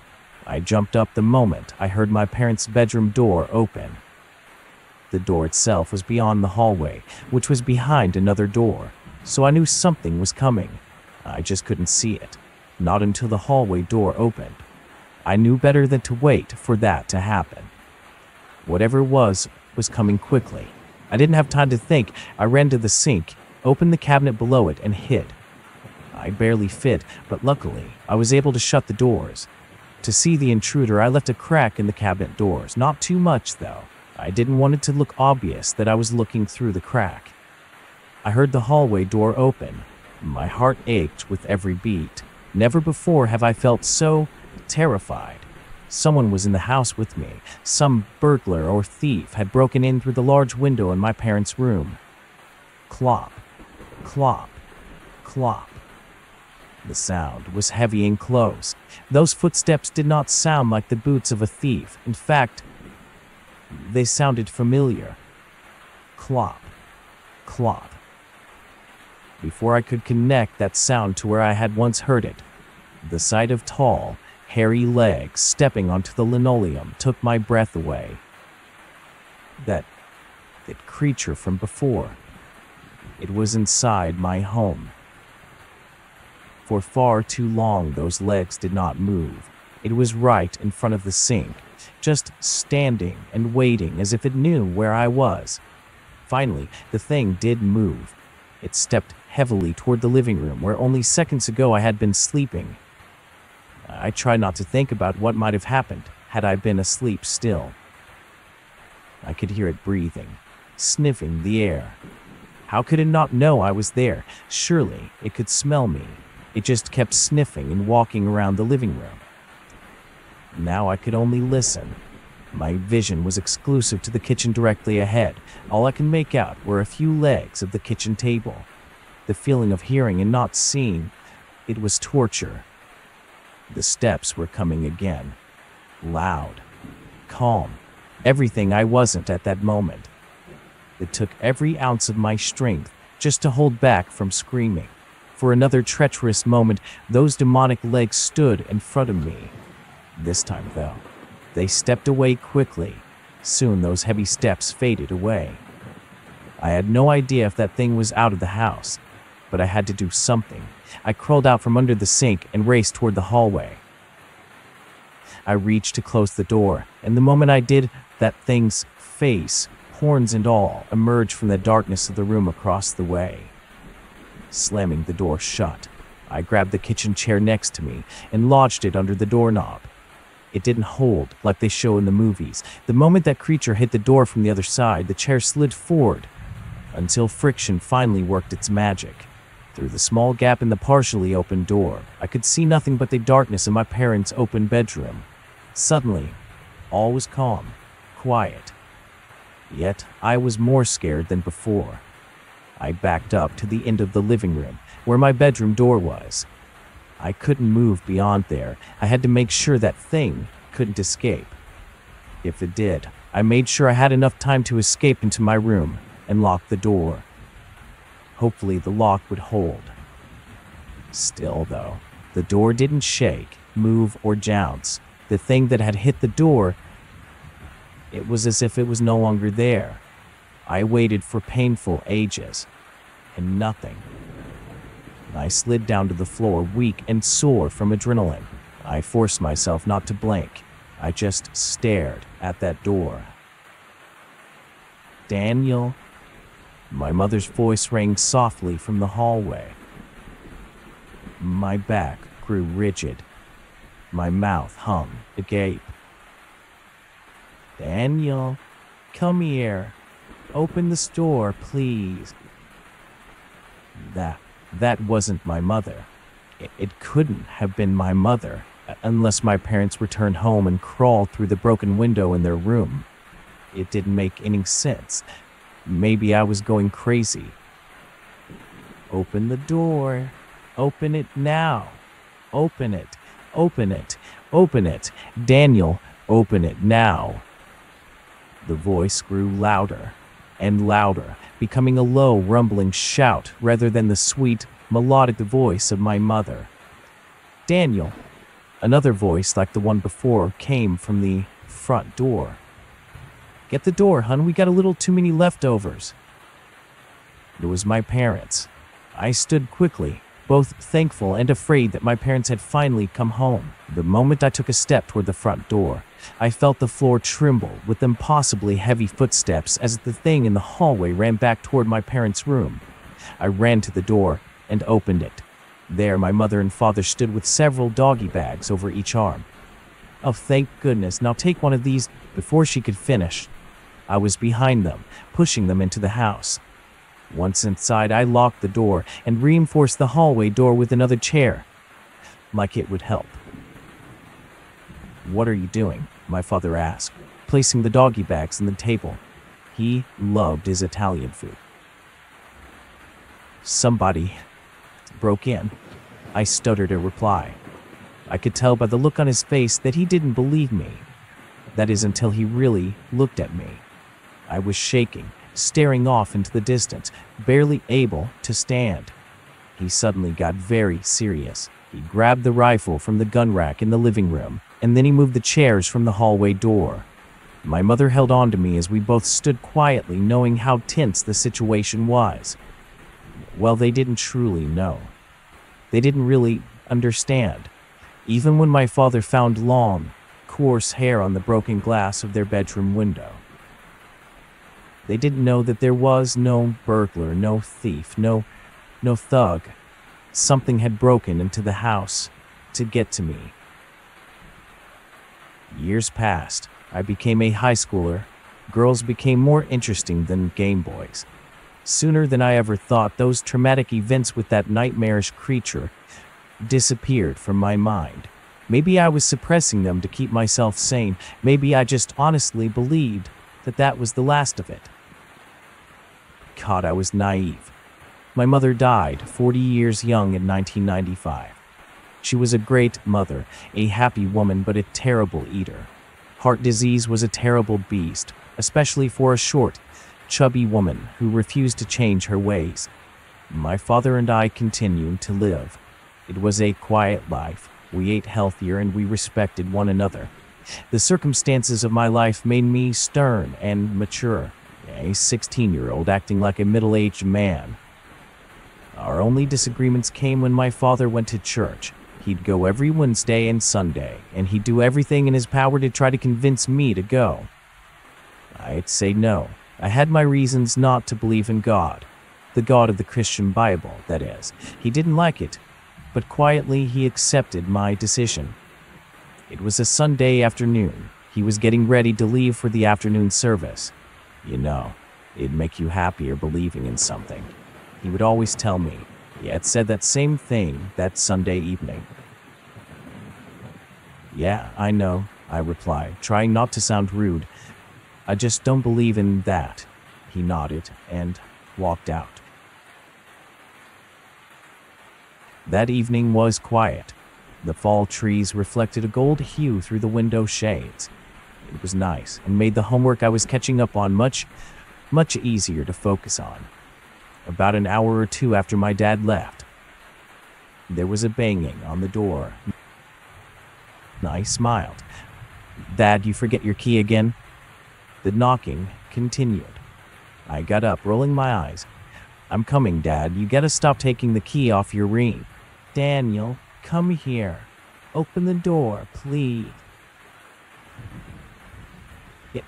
[SPEAKER 2] I jumped up the moment I heard my parents' bedroom door open. The door itself was beyond the hallway, which was behind another door, so I knew something was coming. I just couldn't see it, not until the hallway door opened. I knew better than to wait for that to happen. Whatever it was coming quickly. I didn't have time to think. I ran to the sink, opened the cabinet below it, and hid. I barely fit, but luckily, I was able to shut the doors. To see the intruder, I left a crack in the cabinet doors. Not too much, though. I didn't want it to look obvious that I was looking through the crack. I heard the hallway door open. My heart ached with every beat. Never before have I felt so terrified. Someone was in the house with me. Some burglar or thief had broken in through the large window in my parents' room. Clop, clop, clop. The sound was heavy and close. Those footsteps did not sound like the boots of a thief. In fact, they sounded familiar. Clop, clop. Before I could connect that sound to where I had once heard it, the sight of tall, hairy legs stepping onto the linoleum took my breath away. That creature from before. It was inside my home. For far too long, those legs did not move. It was right in front of the sink, just standing and waiting as if it knew where I was. Finally, the thing did move. It stepped heavily toward the living room where only seconds ago I had been sleeping. I tried not to think about what might have happened had I been asleep still. I could hear it breathing, sniffing the air. How could it not know I was there? Surely it could smell me. It just kept sniffing and walking around the living room. Now I could only listen. My vision was exclusive to the kitchen directly ahead. All I could make out were a few legs of the kitchen table. The feeling of hearing and not seeing, it was torture. The steps were coming again. Loud, calm, everything I wasn't at that moment. It took every ounce of my strength just to hold back from screaming. For another treacherous moment, those demonic legs stood in front of me. This time, though, they stepped away quickly. Soon those heavy steps faded away. I had no idea if that thing was out of the house, but I had to do something. I crawled out from under the sink and raced toward the hallway. I reached to close the door, and the moment I did, that thing's face, horns and all, emerged from the darkness of the room across the way. Slamming the door shut, I grabbed the kitchen chair next to me and lodged it under the doorknob. It didn't hold like they show in the movies. The moment that creature hit the door from the other side, the chair slid forward until friction finally worked its magic. Through the small gap in the partially open door, I could see nothing but the darkness of my parents' open bedroom. Suddenly, all was calm, quiet. Yet, I was more scared than before. I backed up to the end of the living room, where my bedroom door was. I couldn't move beyond there. I had to make sure that thing couldn't escape. If it did, I made sure I had enough time to escape into my room and lock the door. Hopefully the lock would hold. Still, though, the door didn't shake, move, or jounce. The thing that had hit the door, it was as if it was no longer there. I waited for painful ages, and nothing. I slid down to the floor, weak and sore from adrenaline. I forced myself not to blink. I just stared at that door. "Daniel?" My mother's voice rang softly from the hallway. My back grew rigid. My mouth hung agape. "Daniel, come here. Open the door, please." That wasn't my mother. It couldn't have been my mother, unless my parents returned home and crawled through the broken window in their room. It didn't make any sense. Maybe I was going crazy. "Open the door. Open it now. Open it. Open it. Open it. Daniel, open it now." The voice grew louder and louder, becoming a low, rumbling shout rather than the sweet, melodic voice of my mother. "Daniel." Another voice like the one before came from the front door. "Get the door, hun. We got a little too many leftovers." It was my parents. I stood quickly, both thankful and afraid that my parents had finally come home. The moment I took a step toward the front door, I felt the floor tremble with impossibly heavy footsteps as the thing in the hallway ran back toward my parents' room. I ran to the door and opened it. There, my mother and father stood with several doggy bags over each arm. "Oh, thank goodness. Now take one of these." Before she could finish, I was behind them, pushing them into the house. Once inside, I locked the door and reinforced the hallway door with another chair, like it would help. "What are you doing?" my father asked, placing the doggy bags on the table. He loved his Italian food. "Somebody broke in," I stuttered a reply. I could tell by the look on his face that he didn't believe me. That is, until he really looked at me. I was shaking, staring off into the distance, barely able to stand. He suddenly got very serious. He grabbed the rifle from the gun rack in the living room, and then he moved the chairs from the hallway door. My mother held on to me as we both stood quietly, knowing how tense the situation was. Well, they didn't truly know. They didn't really understand. Even when my father found long, coarse hair on the broken glass of their bedroom window. They didn't know that there was no burglar, no thief, no thug. Something had broken into the house to get to me. Years passed. I became a high schooler, Girls became more interesting than Game Boys. Sooner than I ever thought, those traumatic events with that nightmarish creature disappeared from my mind. Maybe I was suppressing them to keep myself sane. Maybe I just honestly believed that that was the last of it. God, I was naive. My mother died 40 years young in 1995. She was a great mother, a happy woman, but a terrible eater. Heart disease was a terrible beast, especially for a short, chubby woman who refused to change her ways. My father and I continued to live. It was a quiet life. We ate healthier and we respected one another. The circumstances of my life made me stern and mature, a 16-year-old acting like a middle-aged man. Our only disagreements came when my father went to church. He'd go every Wednesday and Sunday, and he'd do everything in his power to try to convince me to go. I'd say no. I had my reasons not to believe in God. The God of the Christian Bible, that is. He didn't like it, but quietly he accepted my decision. It was a Sunday afternoon. He was getting ready to leave for the afternoon service. You know, it'd make you happier believing in something. He would always tell me. He had said that same thing that Sunday evening. Yeah, I know, I replied, trying not to sound rude. I just don't believe in that. He nodded and walked out. That evening was quiet. The fall trees reflected a gold hue through the window shades. It was nice and made the homework I was catching up on much easier to focus on. About an hour or two after my dad left, there was a banging on the door. I smiled. Dad, you forget your key again? The knocking continued. I got up, rolling my eyes. I'm coming, Dad. You gotta stop taking the key off your ring. Daniel, come here. Open the door, please. It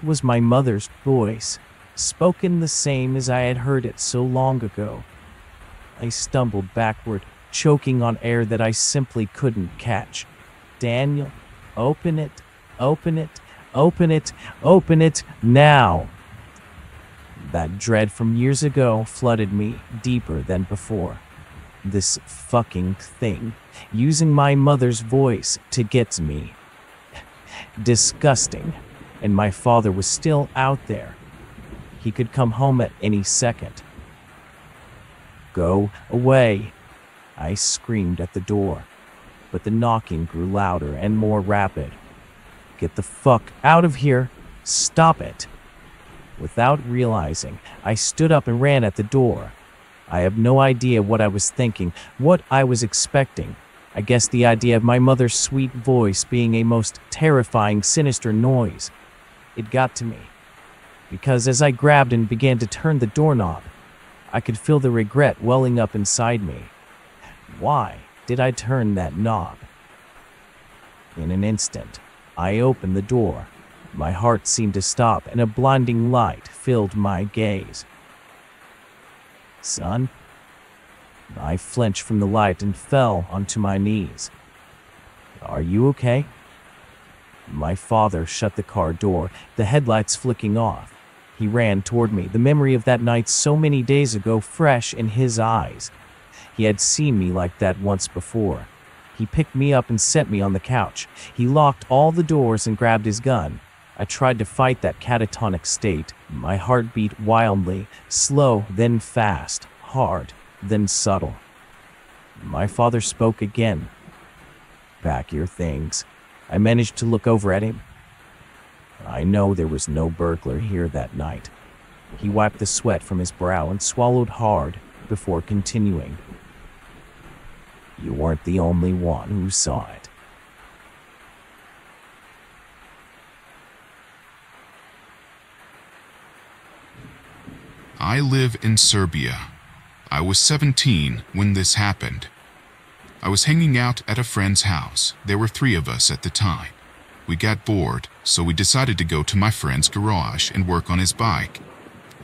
[SPEAKER 2] was my mother's voice, spoken the same as I had heard it so long ago. I stumbled backward, choking on air that I simply couldn't catch. Daniel, open it, open it, open it, open it, now. That dread from years ago flooded me deeper than before. This fucking thing, using my mother's voice to get to me. Disgusting. And my father was still out there. He could come home at any second. Go away, I screamed at the door, but the knocking grew louder and more rapid. Get the fuck out of here. Stop it. Without realizing, I stood up and ran at the door. I have no idea what I was thinking, what I was expecting. I guess the idea of my mother's sweet voice being a most terrifying, sinister noise. It got to me, because as I grabbed and began to turn the doorknob, I could feel the regret welling up inside me. Why did I turn that knob? In an instant, I opened the door. My heart seemed to stop, and a blinding light filled my gaze. Son? I flinched from the light and fell onto my knees. Are you okay? My father shut the car door, the headlights flicking off. He ran toward me, the memory of that night so many days ago fresh in his eyes. He had seen me like that once before. He picked me up and set me on the couch. He locked all the doors and grabbed his gun. I tried to fight that catatonic state. My heart beat wildly, slow, then fast, hard, then subtle. My father spoke again. Pack your things. I managed to look over at him. I know there was no burglar here that night. He wiped the sweat from his brow and swallowed hard before continuing. You weren't the only one who saw it.
[SPEAKER 1] I live in Serbia. I was 17 when this happened. I was hanging out at a friend's house. There were 3 of us at the time. We got bored, so we decided to go to my friend's garage and work on his bike.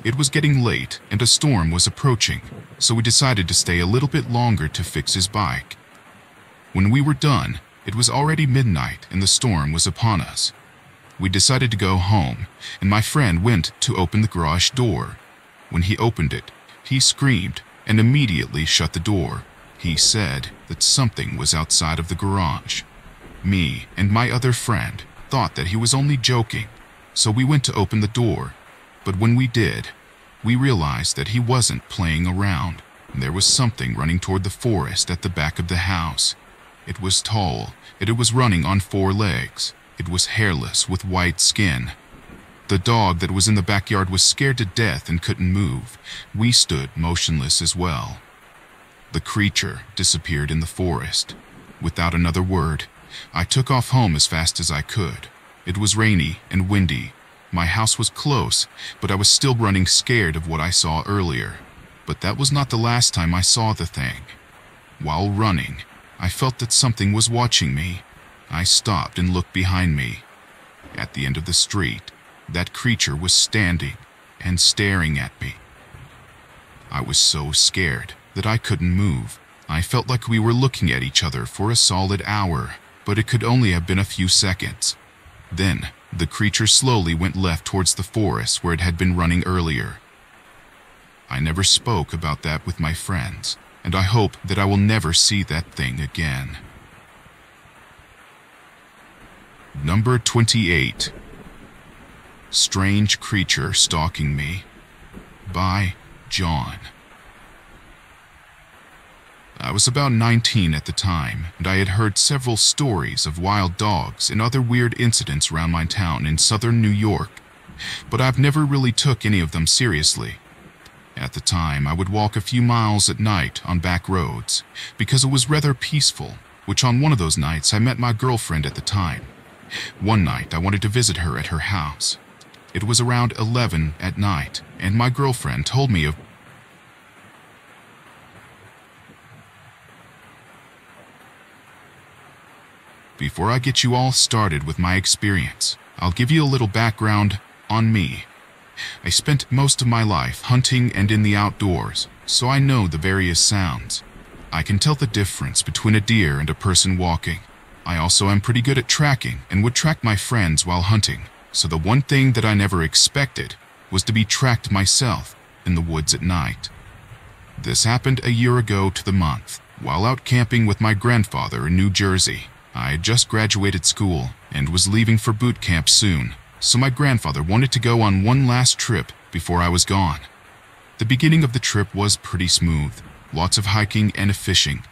[SPEAKER 1] It was getting late and a storm was approaching, so we decided to stay a little bit longer to fix his bike. When we were done, it was already midnight and the storm was upon us. we decided to go home, and my friend went to open the garage door. When he opened it, he screamed and immediately shut the door. He said that something was outside of the garage. Me and my other friend thought that he was only joking, so we went to open the door. But when we did, we realized that he wasn't playing around. There was something running toward the forest at the back of the house. It was tall, and it was running on 4 legs. It was hairless with white skin. The dog that was in the backyard was scared to death and couldn't move. We stood motionless as well. The creature disappeared in the forest. Without another word, I took off home as fast as I could. It was rainy and windy. My house was close, but I was still running scared of what I saw earlier. But that was not the last time I saw the thing. While running, I felt that something was watching me. I stopped and looked behind me. At the end of the street, that creature was standing and staring at me. I was so scared that I couldn't move. I felt like we were looking at each other for a solid hour, but it could only have been a few seconds. Then, the creature slowly went left towards the forest where it had been running earlier. I never spoke about that with my friends, and I hope that I will never see that thing again. Number 28. Strange Creature Stalking Me, by John. I was about 19 at the time, and I had heard several stories of wild dogs and other weird incidents around my town in southern New York, but I've never really took any of them seriously. At the time, I would walk a few miles at night on back roads, because it was rather peaceful, which on one of those nights I met my girlfriend at the time. One night I wanted to visit her at her house. It was around 11 at night, and my girlfriend told me of Before I get you all started with my experience, I'll give you a little background on me. I spent most of my life hunting and in the outdoors, so I know the various sounds. I can tell the difference between a deer and a person walking. I also am pretty good at tracking and would track my friends while hunting, so the one thing that I never expected was to be tracked myself in the woods at night. This happened a year ago to the month, while out camping with my grandfather in New Jersey. I had just graduated school and was leaving for boot camp soon, so my grandfather wanted to go on one last trip before I was gone. The beginning of the trip was pretty smooth, lots of hiking and fishing.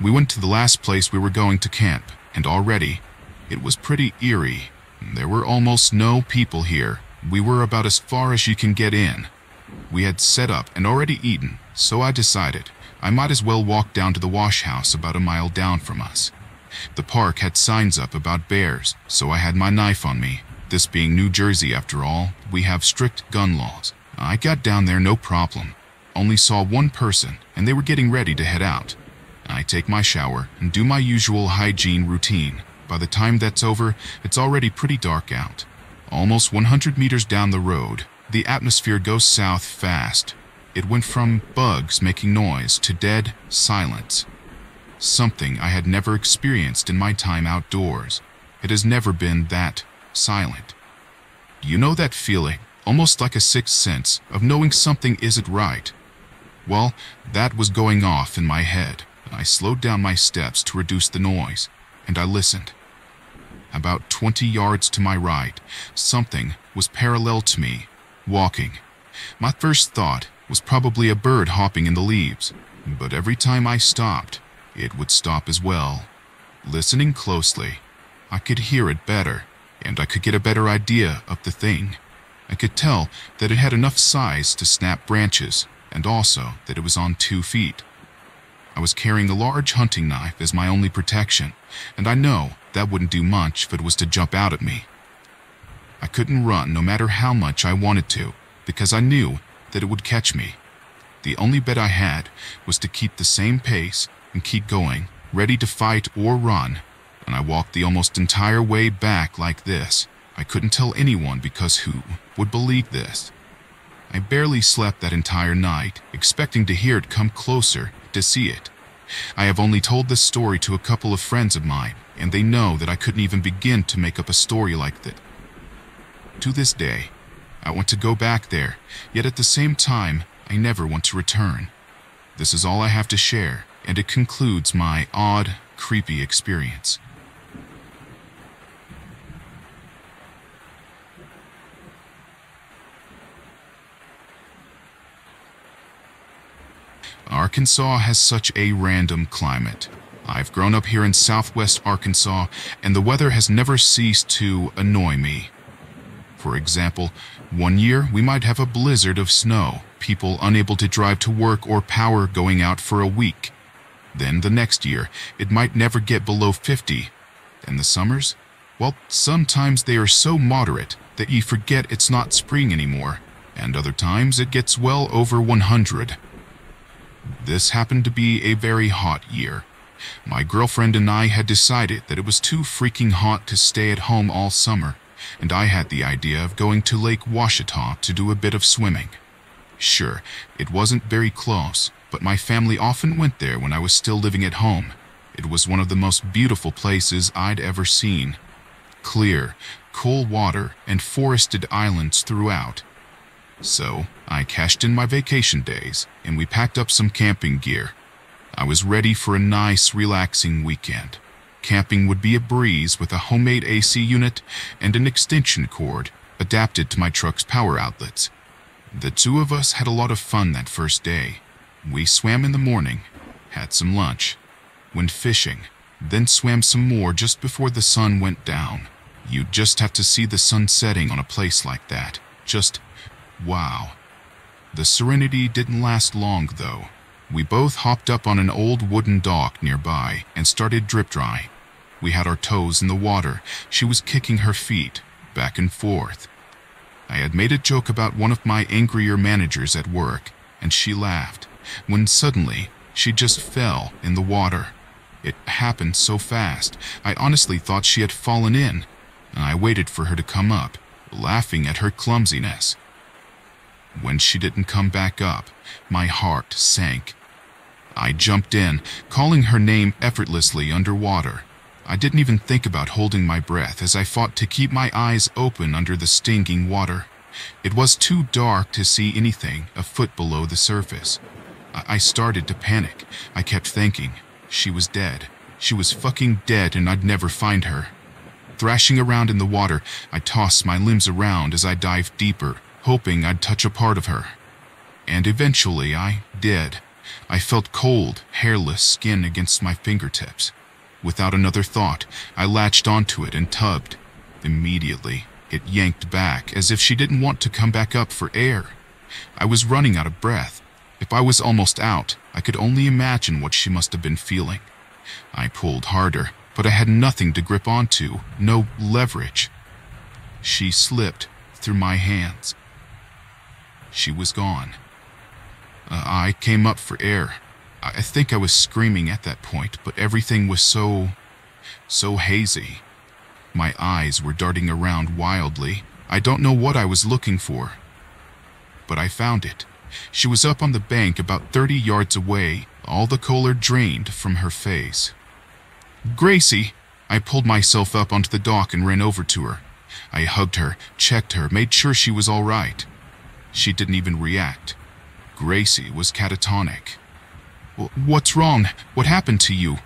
[SPEAKER 1] We went to the last place we were going to camp, and already, it was pretty eerie. There were almost no people here. We were about as far as you can get in. We had set up and already eaten, so I decided I might as well walk down to the wash house about a mile down from us. The park had signs up about bears, so I had my knife on me. This being New Jersey after all, we have strict gun laws. I got down there no problem. Only saw one person, and they were getting ready to head out. I take my shower and do my usual hygiene routine. By the time that's over, it's already pretty dark out. Almost 100 meters down the road, the atmosphere goes south fast. It went from bugs making noise to dead silence. Something I had never experienced in my time outdoors. It has never been that silent. You know that feeling, almost like a sixth sense, of knowing something isn't right? Well, that was going off in my head. I slowed down my steps to reduce the noise, and I listened. About 20 yards to my right, something was parallel to me, walking. My first thought was probably a bird hopping in the leaves, but every time I stopped, it would stop as well. Listening closely, I could hear it better, and I could get a better idea of the thing. I could tell that it had enough size to snap branches, and also that it was on 2 feet. I was carrying a large hunting knife as my only protection, and I know that wouldn't do much if it was to jump out at me. I couldn't run no matter how much I wanted to, because I knew that it would catch me. The only bet I had was to keep the same pace and keep going, ready to fight or run, and I walked the almost entire way back like this. I couldn't tell anyone because who would believe this? I barely slept that entire night, expecting to hear it come closer, to see it. I have only told this story to a couple of friends of mine, and they know that I couldn't even begin to make up a story like that. To this day, I want to go back there, yet at the same time, I never want to return. This is all I have to share, and it concludes my odd, creepy experience. Arkansas has such a random climate. I've grown up here in southwest Arkansas, and the weather has never ceased to annoy me. For example, one year we might have a blizzard of snow, people unable to drive to work or power going out for a week. Then the next year, it might never get below 50. And the summers? Well, sometimes they are so moderate that you forget it's not spring anymore, and other times it gets well over 100. This happened to be a very hot year. My girlfriend and I had decided that it was too freaking hot to stay at home all summer, and I had the idea of going to Lake Washita to do a bit of swimming. Sure, it wasn't very close, but my family often went there when I was still living at home. It was one of the most beautiful places I'd ever seen. Clear, cool water and forested islands throughout. So, I cashed in my vacation days, and we packed up some camping gear. I was ready for a nice, relaxing weekend. Camping would be a breeze with a homemade AC unit and an extension cord adapted to my truck's power outlets. The two of us had a lot of fun that first day. We swam in the morning, had some lunch, went fishing, then swam some more just before the sun went down. You'd just have to see the sun setting on a place like that. Just wow. The serenity didn't last long, though. We both hopped up on an old wooden dock nearby and started drip drying. We had our toes in the water. She was kicking her feet, back and forth. I had made a joke about one of my angrier managers at work, and she laughed, when suddenly she just fell in the water. It happened so fast, I honestly thought she had fallen in, and I waited for her to come up, laughing at her clumsiness. When she didn't come back up, my heart sank. I jumped in, calling her name effortlessly underwater. I didn't even think about holding my breath as I fought to keep my eyes open under the stinging water. It was too dark to see anything a foot below the surface. I started to panic. I kept thinking, she was dead. She was fucking dead and I'd never find her. Thrashing around in the water, I tossed my limbs around as I dived deeper, hoping I'd touch a part of her. And eventually I did. I felt cold, hairless skin against my fingertips. Without another thought, I latched onto it and tugged. Immediately, it yanked back as if she didn't want to come back up for air. I was running out of breath. If I was almost out, I could only imagine what she must have been feeling. I pulled harder, but I had nothing to grip onto, no leverage. She slipped through my hands. She was gone. I came up for air. I think I was screaming at that point, but everything was so hazy. My eyes were darting around wildly. I don't know what I was looking for. But I found it. She was up on the bank about 30 yards away, all the color drained from her face. "Gracie!" I pulled myself up onto the dock and ran over to her. I hugged her, checked her, made sure she was all right. She didn't even react. Gracie was catatonic. "What's wrong? What happened to you?"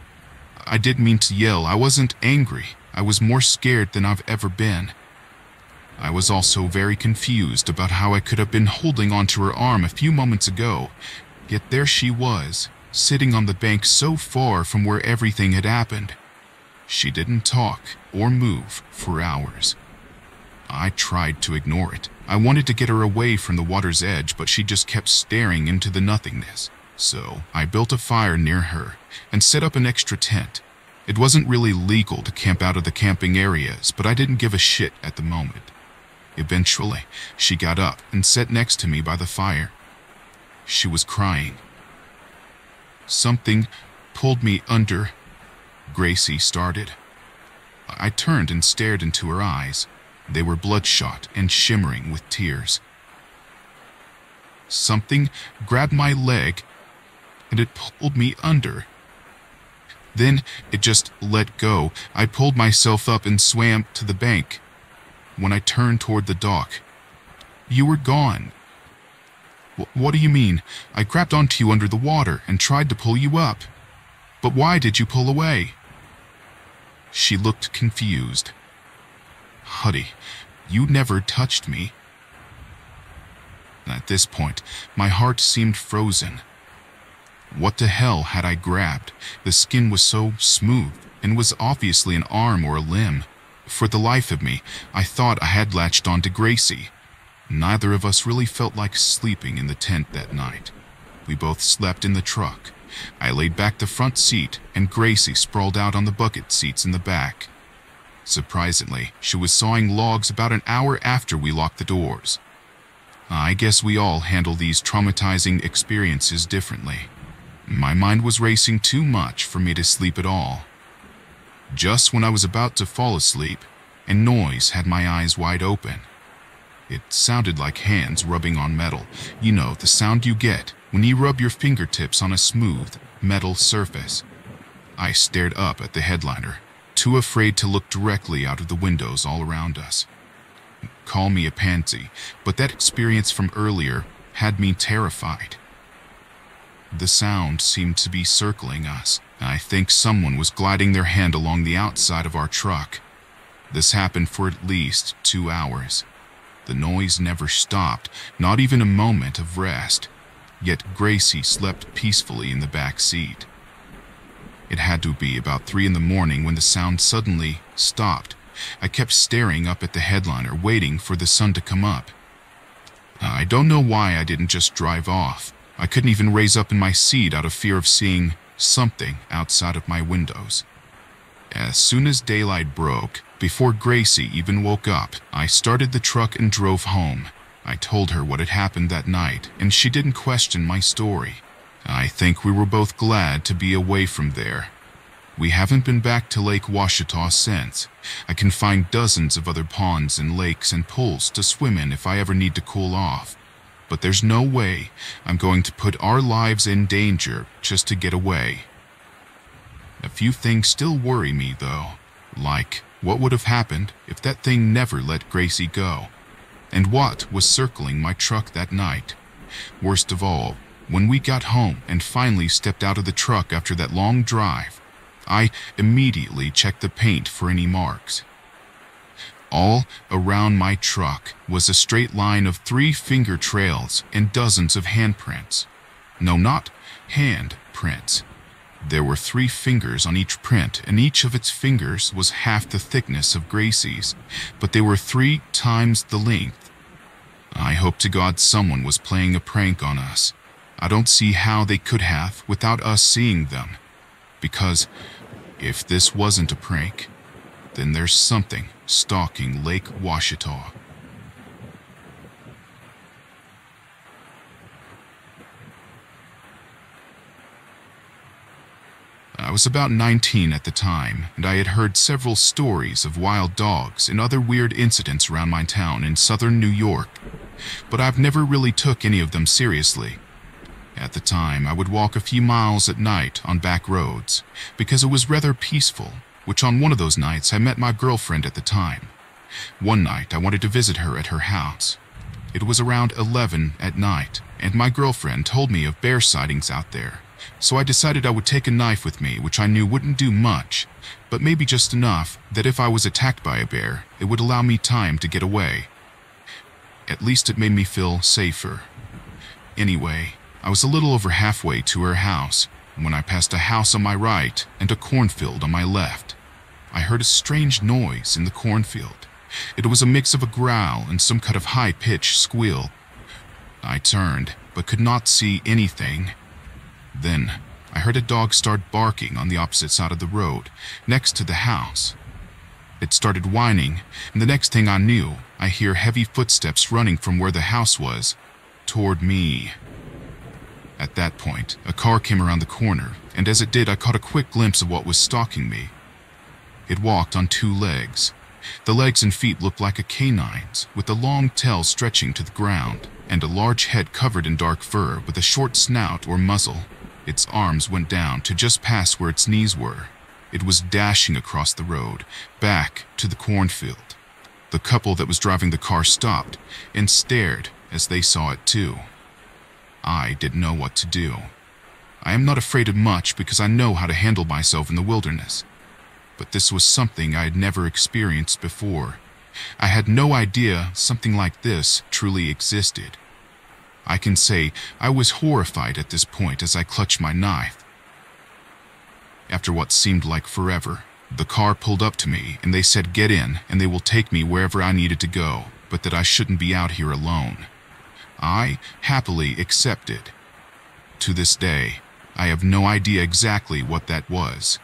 [SPEAKER 1] I didn't mean to yell. I wasn't angry. I was more scared than I've ever been. I was also very confused about how I could have been holding onto her arm a few moments ago, yet there she was, sitting on the bank so far from where everything had happened. She didn't talk or move for hours. I tried to ignore it. I wanted to get her away from the water's edge, but she just kept staring into the nothingness. So I built a fire near her and set up an extra tent. It wasn't really legal to camp out of the camping areas, but I didn't give a shit at the moment. Eventually, she got up and sat next to me by the fire. She was crying. "Something pulled me under," Gracie started. I turned and stared into her eyes. They were bloodshot and shimmering with tears. "Something grabbed my leg, and it pulled me under. Then it just let go. I pulled myself up and swam to the bank. when I turned toward the dock. You were gone. What do you mean? I grabbed onto you under the water and tried to pull you up. But why did you pull away? She looked confused. Huddy, you never touched me. At this point, my heart seemed frozen. What the hell had I grabbed? The skin was so smooth and was obviously an arm or a limb. For the life of me, I thought I had latched onto Gracie. Neither of us really felt like sleeping in the tent that night. We both slept in the truck. I laid back the front seat, and Gracie sprawled out on the bucket seats in the back. Surprisingly, she was sawing logs about an hour after we locked the doors. I guess we all handle these traumatizing experiences differently. My mind was racing too much for me to sleep at all. Just when I was about to fall asleep, a noise had my eyes wide open. It sounded like hands rubbing on metal. You know, the sound you get when you rub your fingertips on a smooth, metal surface. I stared up at the headliner, too afraid to look directly out of the windows all around us. Call me a pansy, but that experience from earlier had me terrified. The sound seemed to be circling us. I think someone was gliding their hand along the outside of our truck. This happened for at least 2 hours. The noise never stopped, not even a moment of rest. Yet Gracie slept peacefully in the back seat. It had to be about 3 in the morning when the sound suddenly stopped. I kept staring up at the headliner, waiting for the sun to come up. I don't know why I didn't just drive off. I couldn't even raise up in my seat out of fear of seeing something outside of my windows. As soon as daylight broke, before Gracie even woke up, I started the truck and drove home. I told her what had happened that night, and she didn't question my story. I think we were both glad to be away from there. We haven't been back to Lake Washita since. I can find dozens of other ponds and lakes and pools to swim in if I ever need to cool off. But there's no way I'm going to put our lives in danger just to get away. A few things still worry me, though. Like, what would have happened if that thing never let Gracie go? And what was circling my truck that night? Worst of all, when we got home and finally stepped out of the truck after that long drive, I immediately checked the paint for any marks. All around my truck was a straight line of 3-finger trails and dozens of handprints. No, not handprints. There were 3 fingers on each print, and each of its fingers was half the thickness of Gracie's, but they were 3 times the length. I hope to God someone was playing a prank on us. I don't see how they could have without us seeing them. Because if this wasn't a prank, then there's something stalking Lake Washita. I was about 19 at the time, and I had heard several stories of wild dogs and other weird incidents around my town in southern New York, but I've never really took any of them seriously. At the time, I would walk a few miles at night on back roads, because it was rather peaceful, which on one of those nights I met my girlfriend at the time. One night I wanted to visit her at her house. It was around 11 at night, and my girlfriend told me of bear sightings out there, so I decided I would take a knife with me, which I knew wouldn't do much, but maybe just enough that if I was attacked by a bear, it would allow me time to get away. At least it made me feel safer. Anyway, I was a little over halfway to her house when I passed a house on my right and a cornfield on my left. I heard a strange noise in the cornfield. It was a mix of a growl and some kind of high-pitched squeal. I turned, but could not see anything. Then, I heard a dog start barking on the opposite side of the road, next to the house. It started whining, and the next thing I knew, I hear heavy footsteps running from where the house was, toward me. At that point, a car came around the corner, and as it did, I caught a quick glimpse of what was stalking me. It walked on 2 legs. The legs and feet looked like a canine's, with a long tail stretching to the ground, and a large head covered in dark fur with a short snout or muzzle. Its arms went down to just past where its knees were. It was dashing across the road, back to the cornfield. The couple that was driving the car stopped and stared as they saw it too. I didn't know what to do. I am not afraid of much because I know how to handle myself in the wilderness. But this was something I had never experienced before. I had no idea something like this truly existed. I can say I was horrified at this point as I clutched my knife. After what seemed like forever, the car pulled up to me and they said get in and they will take me wherever I needed to go, but that I shouldn't be out here alone. I happily accepted. To this day, I have no idea exactly what that was.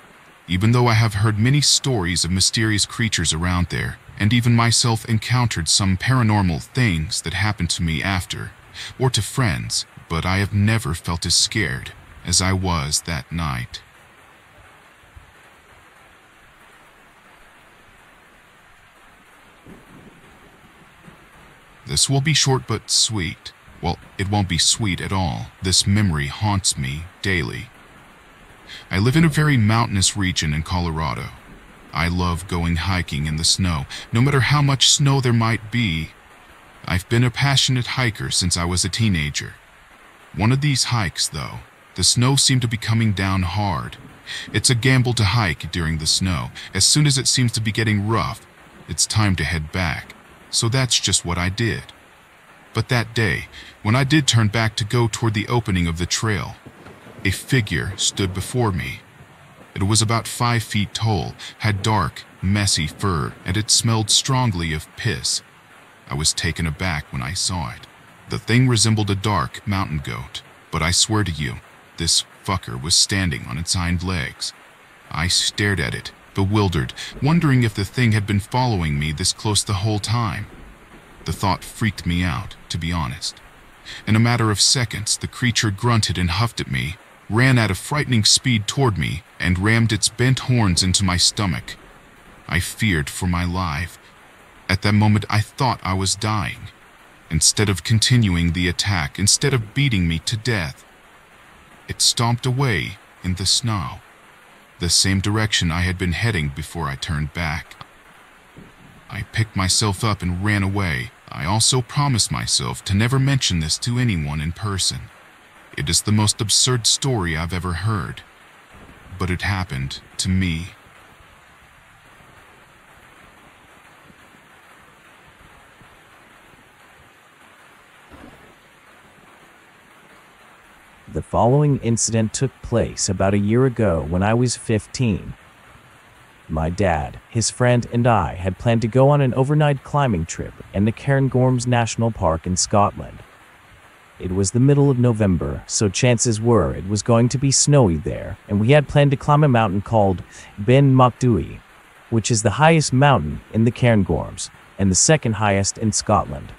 [SPEAKER 1] Even though I have heard many stories of mysterious creatures around there, and even myself encountered some paranormal things that happened to me after, or to friends, but I have never felt as scared as I was that night. This will be short but sweet. Well, it won't be sweet at all. This memory haunts me daily. I live in a very mountainous region in Colorado. I love going hiking in the snow, no matter how much snow there might be. I've been a passionate hiker since I was a teenager. One of these hikes, though, the snow seemed to be coming down hard. It's a gamble to hike during the snow. As soon as it seems to be getting rough, it's time to head back. So that's just what I did. But that day, when I did turn back to go toward the opening of the trail, a figure stood before me. It was about 5 feet tall, had dark, messy fur, and it smelled strongly of piss. I was taken aback when I saw it. The thing resembled a dark mountain goat, but I swear to you, this fucker was standing on its hind legs. I stared at it, bewildered, wondering if the thing had been following me this close the whole time. The thought freaked me out, to be honest. In a matter of seconds, the creature grunted and huffed at me, ran at a frightening speed toward me, and rammed its bent horns into my stomach. I feared for my life. At that moment, I thought I was dying. Instead of continuing the attack, instead of beating me to death, it stomped away in the snow, the same direction I had been heading before I turned back. I picked myself up and ran away. I also promised myself to never mention this to anyone in person. It is the most absurd story I've ever heard, but it happened to me.
[SPEAKER 2] The following incident took place about a year ago when I was 15. My dad, his friend, and I had planned to go on an overnight climbing trip in the Cairngorms National Park in Scotland. It was the middle of November, so chances were it was going to be snowy there, and we had planned to climb a mountain called Ben Macdui, which is the highest mountain in the Cairngorms and the second highest in Scotland.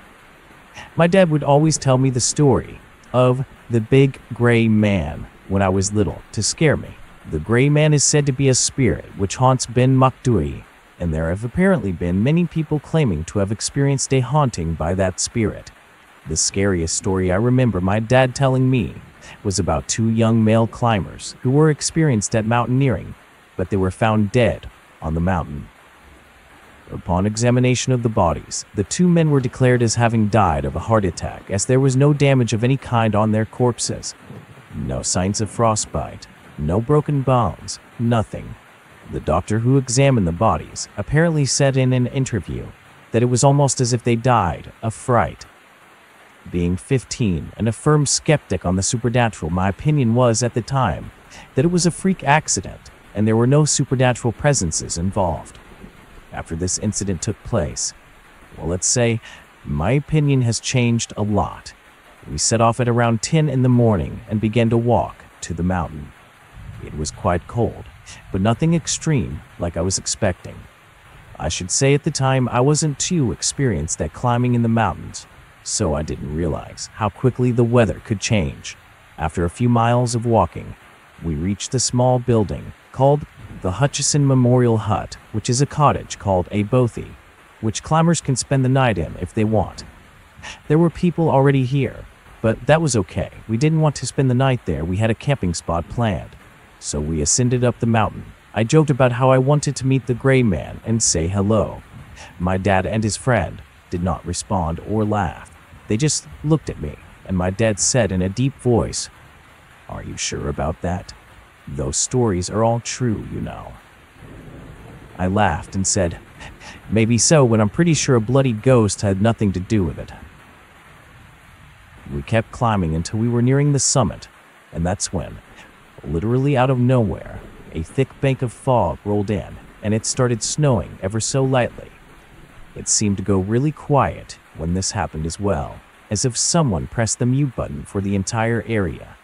[SPEAKER 2] My dad would always tell me the story of the Big Gray Man when I was little to scare me. The Gray Man is said to be a spirit which haunts Ben Macdui, and there have apparently been many people claiming to have experienced a haunting by that spirit. The scariest story I remember my dad telling me was about 2 young male climbers who were experienced at mountaineering, but they were found dead on the mountain. Upon examination of the bodies, the 2 men were declared as having died of a heart attack, as there was no damage of any kind on their corpses. No signs of frostbite, no broken bones, nothing. The doctor who examined the bodies apparently said in an interview that it was almost as if they died of fright. Being 15 and a firm skeptic on the supernatural, my opinion was at the time that it was a freak accident and there were no supernatural presences involved. After this incident took place, well, let's say my opinion has changed a lot. We set off at around 10 in the morning and began to walk to the mountain. It was quite cold, but nothing extreme like I was expecting. I should say at the time I wasn't too experienced at climbing in the mountains, so I didn't realize how quickly the weather could change. After a few miles of walking, we reached a small building called the Hutchison Memorial Hut, which is a cottage called a bothy, which climbers can spend the night in if they want. There were people already here, but that was okay. We didn't want to spend the night there. We had a camping spot planned. So we ascended up the mountain. I joked about how I wanted to meet the Gray Man and say hello. My dad and his friend did not respond or laugh. They just looked at me, and my dad said in a deep voice, "Are you sure about that? Those stories are all true, you know." I laughed and said, "Maybe so, but I'm pretty sure a bloody ghost had nothing to do with it." We kept climbing until we were nearing the summit, and that's when, literally out of nowhere, a thick bank of fog rolled in, and it started snowing ever so lightly. It seemed to go really quiet when this happened as well, as if someone pressed the mute button for the entire area.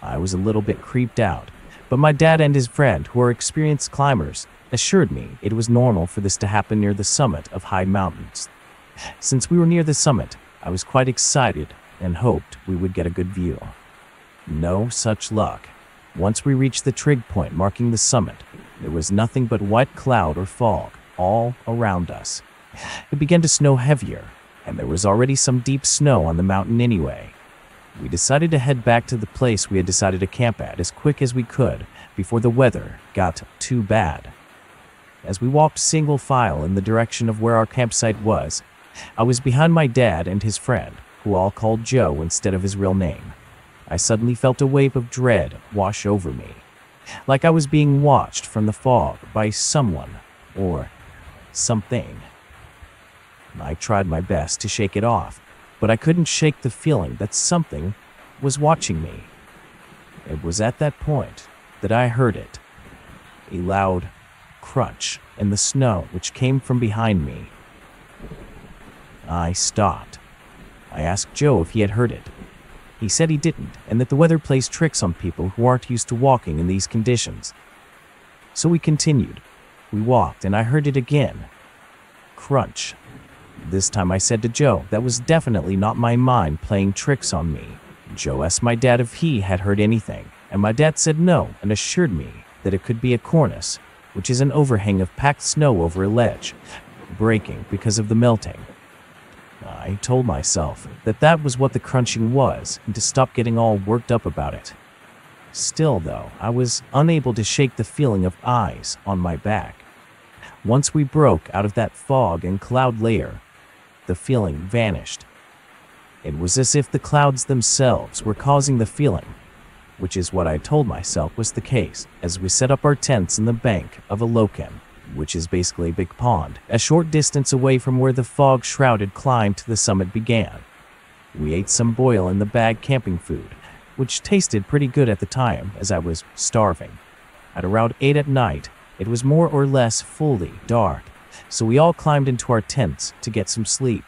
[SPEAKER 2] I was a little bit creeped out, but my dad and his friend, who are experienced climbers, assured me it was normal for this to happen near the summit of high mountains. Since we were near the summit, I was quite excited and hoped we would get a good view. No such luck. Once we reached the trig point marking the summit, there was nothing but white cloud or fog all around us. It began to snow heavier, and there was already some deep snow on the mountain anyway. We decided to head back to the place we had decided to camp at as quick as we could before the weather got too bad. As we walked single file in the direction of where our campsite was, I was behind my dad and his friend, who all called Joe instead of his real name. I suddenly felt a wave of dread wash over me, like I was being watched from the fog by someone or something. I tried my best to shake it off, but I couldn't shake the feeling that something was watching me. It was at that point that I heard it, a loud crunch in the snow which came from behind me. I stopped. I asked Joe if he had heard it. He said he didn't, and that the weather plays tricks on people who aren't used to walking in these conditions. So we continued. We walked, and I heard it again. Crunch. This time I said to Joe that was definitely not my mind playing tricks on me. Joe asked my dad if he had heard anything, and my dad said no and assured me that it could be a cornice, which is an overhang of packed snow over a ledge, breaking because of the melting. I told myself that that was what the crunching was and to stop getting all worked up about it. Still, though, I was unable to shake the feeling of eyes on my back. Once we broke out of that fog and cloud layer, the feeling vanished. It was as if the clouds themselves were causing the feeling, which is what I told myself was the case as we set up our tents in the bank of a locan, which is basically a big pond, a short distance away from where the fog-shrouded climb to the summit began. We ate some boil-in-the-bag camping food, which tasted pretty good at the time as I was starving. At around 8 at night, it was more or less fully dark, so we all climbed into our tents to get some sleep.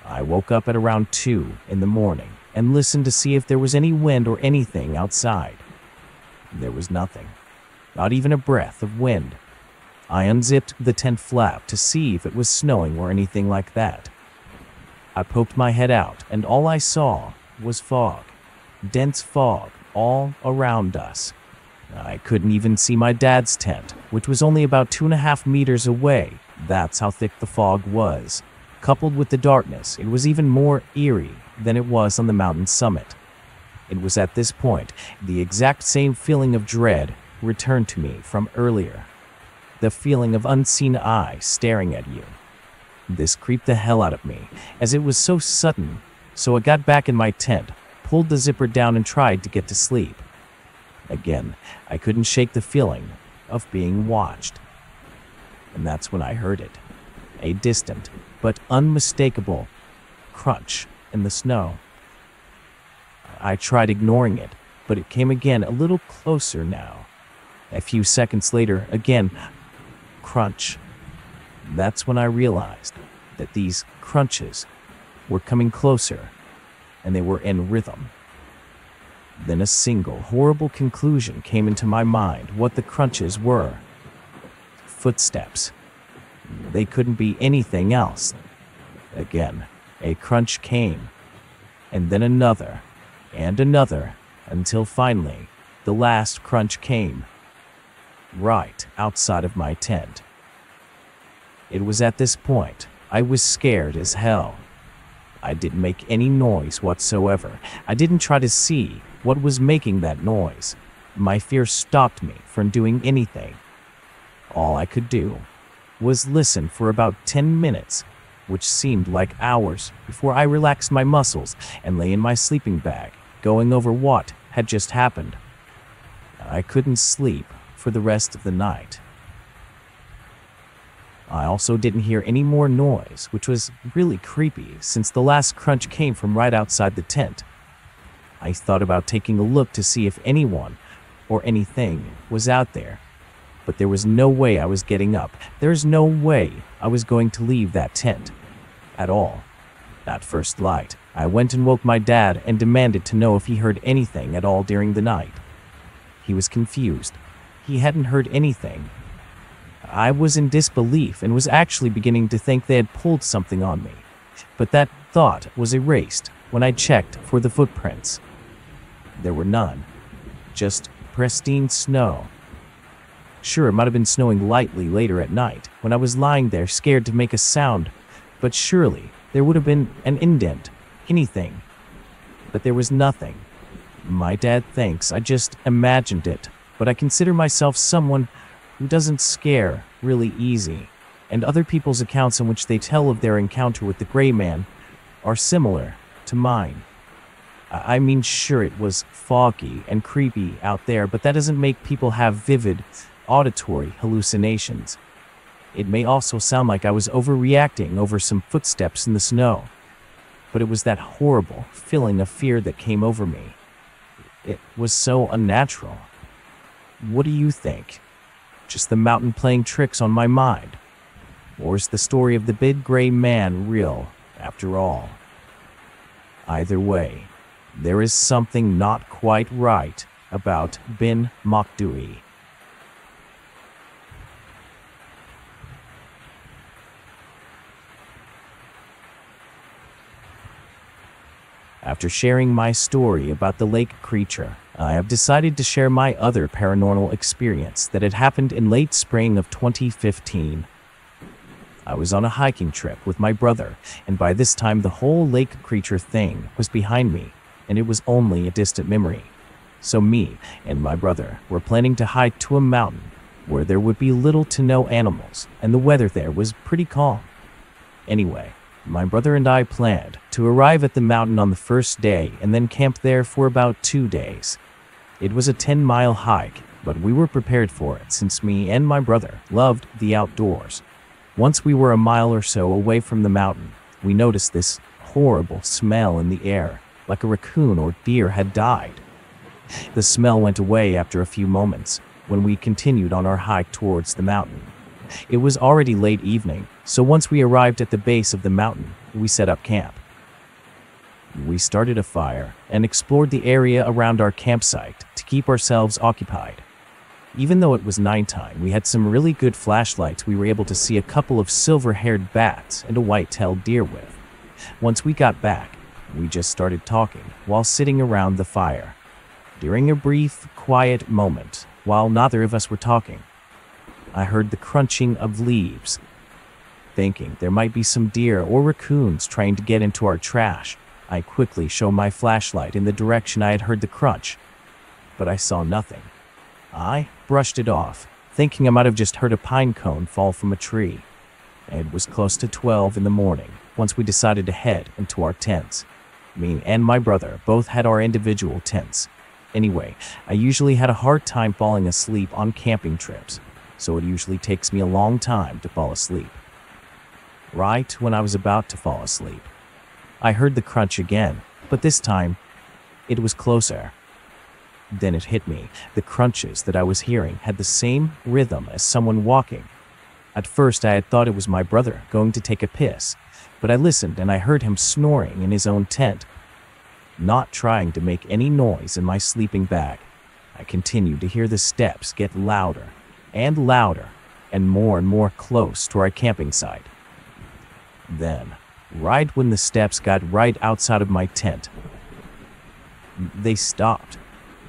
[SPEAKER 2] I woke up at around 2 in the morning and listened to see if there was any wind or anything outside. There was nothing, not even a breath of wind. I unzipped the tent flap to see if it was snowing or anything like that. I poked my head out, and all I saw was fog. Dense fog all around us. I couldn't even see my dad's tent, which was only about 2.5 meters away. That's how thick the fog was. Coupled with the darkness, it was even more eerie than it was on the mountain summit. It was at this point the exact same feeling of dread returned to me from earlier. The feeling of unseen eye staring at you. This creeped the hell out of me, as it was so sudden, so I got back in my tent, pulled the zipper down and tried to get to sleep. Again, I couldn't shake the feeling of being watched. And that's when I heard it. A distant, but unmistakable crunch in the snow. I tried ignoring it, but it came again a little closer now. A few seconds later, again, crunch. That's when I realized that these crunches were coming closer, and they were in rhythm. Then a single horrible conclusion came into my mind what the crunches were. Footsteps. They couldn't be anything else. Again, a crunch came, and then another, and another, until finally, the last crunch came, right outside of my tent. It was at this point I was scared as hell. I didn't make any noise whatsoever. I didn't try to see what was making that noise. My fear stopped me from doing anything. All I could do was listen for about 10 minutes, which seemed like hours, before I relaxed my muscles and lay in my sleeping bag, going over what had just happened. I couldn't sleep for the rest of the night. I also didn't hear any more noise, which was really creepy since the last crunch came from right outside the tent. I thought about taking a look to see if anyone or anything was out there, but there was no way I was getting up. There's no way I was going to leave that tent at all. At first light, I went and woke my dad and demanded to know if he heard anything at all during the night. He was confused. He hadn't heard anything. I was in disbelief and was actually beginning to think they had pulled something on me. But that thought was erased when I checked for the footprints. There were none. Just pristine snow. Sure, it might have been snowing lightly later at night when I was lying there scared to make a sound, but surely there would have been an indent, anything. But there was nothing. My dad thinks I just imagined it, but I consider myself someone who doesn't scare really easy, and other people's accounts in which they tell of their encounter with the gray man are similar to mine. I mean, sure, it was foggy and creepy out there, but that doesn't make people have vivid auditory hallucinations. It may also sound like I was overreacting over some footsteps in the snow, but it was that horrible feeling of fear that came over me. It was so unnatural. What do you think? Just the mountain playing tricks on my mind? Or is the story of the big gray man real, after all? Either way, there is something not quite right about Bin Makdui. After sharing my story about the lake creature, I have decided to share my other paranormal experience that had happened in late spring of 2015. I was on a hiking trip with my brother, and by this time the whole lake creature thing was behind me, and it was only a distant memory. So me and my brother were planning to hike to a mountain where there would be little to no animals, and the weather there was pretty calm. Anyway, my brother and I planned to arrive at the mountain on the first day and then camp there for about 2 days. It was a 10-mile hike, but we were prepared for it since me and my brother loved the outdoors. Once we were a mile or so away from the mountain, we noticed this horrible smell in the air, like a raccoon or deer had died. The smell went away after a few moments when we continued on our hike towards the mountain. It was already late evening, so once we arrived at the base of the mountain, we set up camp. We started a fire and explored the area around our campsite to keep ourselves occupied. Even though it was nighttime, we had some really good flashlights we were able to see a couple of silver-haired bats and a white-tailed deer with. Once we got back, we just started talking while sitting around the fire. During a brief, quiet moment, while neither of us were talking, I heard the crunching of leaves. Thinking there might be some deer or raccoons trying to get into our trash, I quickly shone my flashlight in the direction I had heard the crunch, but I saw nothing. I brushed it off, thinking I might have just heard a pine cone fall from a tree. It was close to 12 in the morning once we decided to head into our tents. Me and my brother both had our individual tents. Anyway, I usually had a hard time falling asleep on camping trips, so it usually takes me a long time to fall asleep. Right when I was about to fall asleep, I heard the crunch again, but this time, it was closer. Then it hit me. The crunches that I was hearing had the same rhythm as someone walking. At first, I had thought it was my brother going to take a piss, but I listened and I heard him snoring in his own tent. Not trying to make any noise in my sleeping bag, I continued to hear the steps get louder and more close to our camping site. Then, right when the steps got right outside of my tent, they stopped.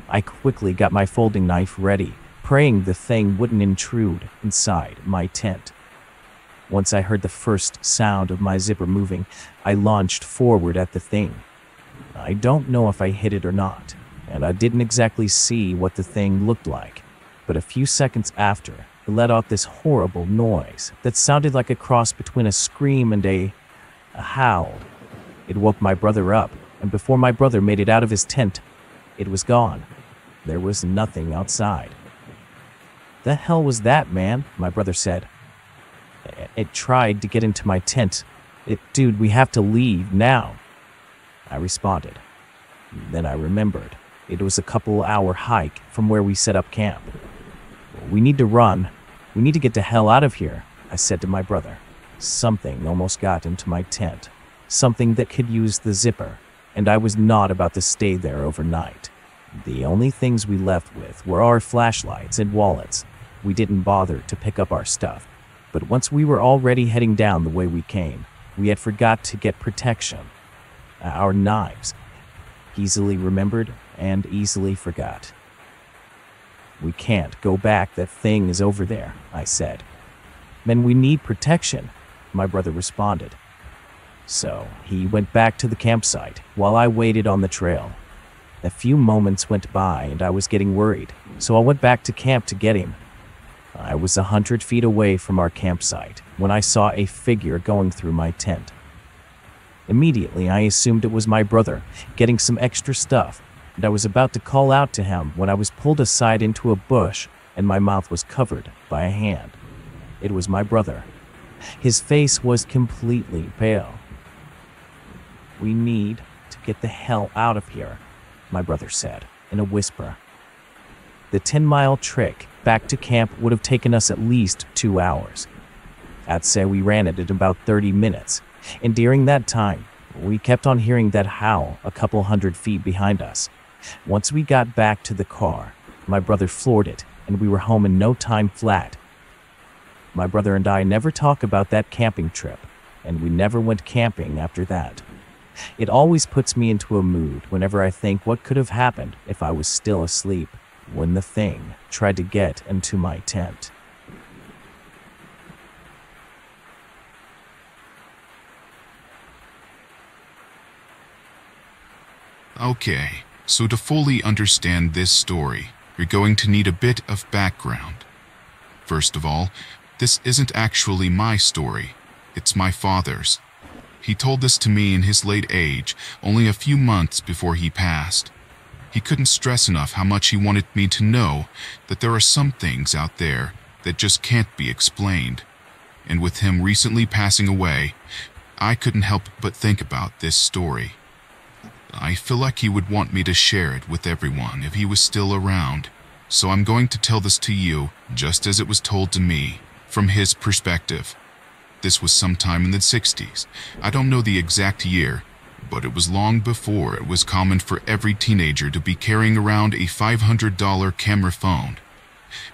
[SPEAKER 2] I quickly got my folding knife ready, praying the thing wouldn't intrude inside my tent. Once I heard the first sound of my zipper moving, I launched forward at the thing. I don't know if I hit it or not, and I didn't exactly see what the thing looked like, but a few seconds after, It let out this horrible noise that sounded like a cross between a scream and a howl. It woke my brother up, and before my brother made it out of his tent, it was gone. There was nothing outside. "The hell was that, man?" my brother said. "It tried to get into my tent. Dude, we have to leave now," I responded. Then I remembered. It was a couple-hour hike from where we set up camp. "We need to run. We need to get the hell out of here," I said to my brother. Something almost got into my tent. Something that could use the zipper, and I was not about to stay there overnight. The only things we left with were our flashlights and wallets. We didn't bother to pick up our stuff, but once we were already heading down the way we came, we had forgot to get protection. Our knives. Easily remembered and easily forgot. "We can't go back, that thing is over there," I said. "Man, we need protection," my brother responded. So he went back to the campsite while I waited on the trail. A few moments went by and I was getting worried, so I went back to camp to get him. I was 100 feet away from our campsite when I saw a figure going through my tent. Immediately, I assumed it was my brother getting some extra stuff, and I was about to call out to him when I was pulled aside into a bush and my mouth was covered by a hand. It was my brother. His face was completely pale. "We need to get the hell out of here," my brother said in a whisper. The 10-mile trek back to camp would have taken us at least 2 hours. I'd say we ran it in about 30 minutes, and during that time, we kept on hearing that howl a couple 100 feet behind us. Once we got back to the car, my brother floored it, and we were home in no time flat. My brother and I never talk about that camping trip, and we never went camping after that. It always puts me into a mood whenever I think what could have happened if I was still asleep when the thing tried to get into my tent.
[SPEAKER 1] Okay, so to fully understand this story, you're going to need a bit of background. First of all, this isn't actually my story, it's my father's. He told this to me in his late age, only a few months before he passed. He couldn't stress enough how much he wanted me to know that there are some things out there that just can't be explained. And with him recently passing away, I couldn't help but think about this story. I feel like he would want me to share it with everyone if he was still around, so I'm going to tell this to you just as it was told to me, from his perspective. This was sometime in the 60s. I don't know the exact year, but it was long before it was common for every teenager to be carrying around a $500 camera phone.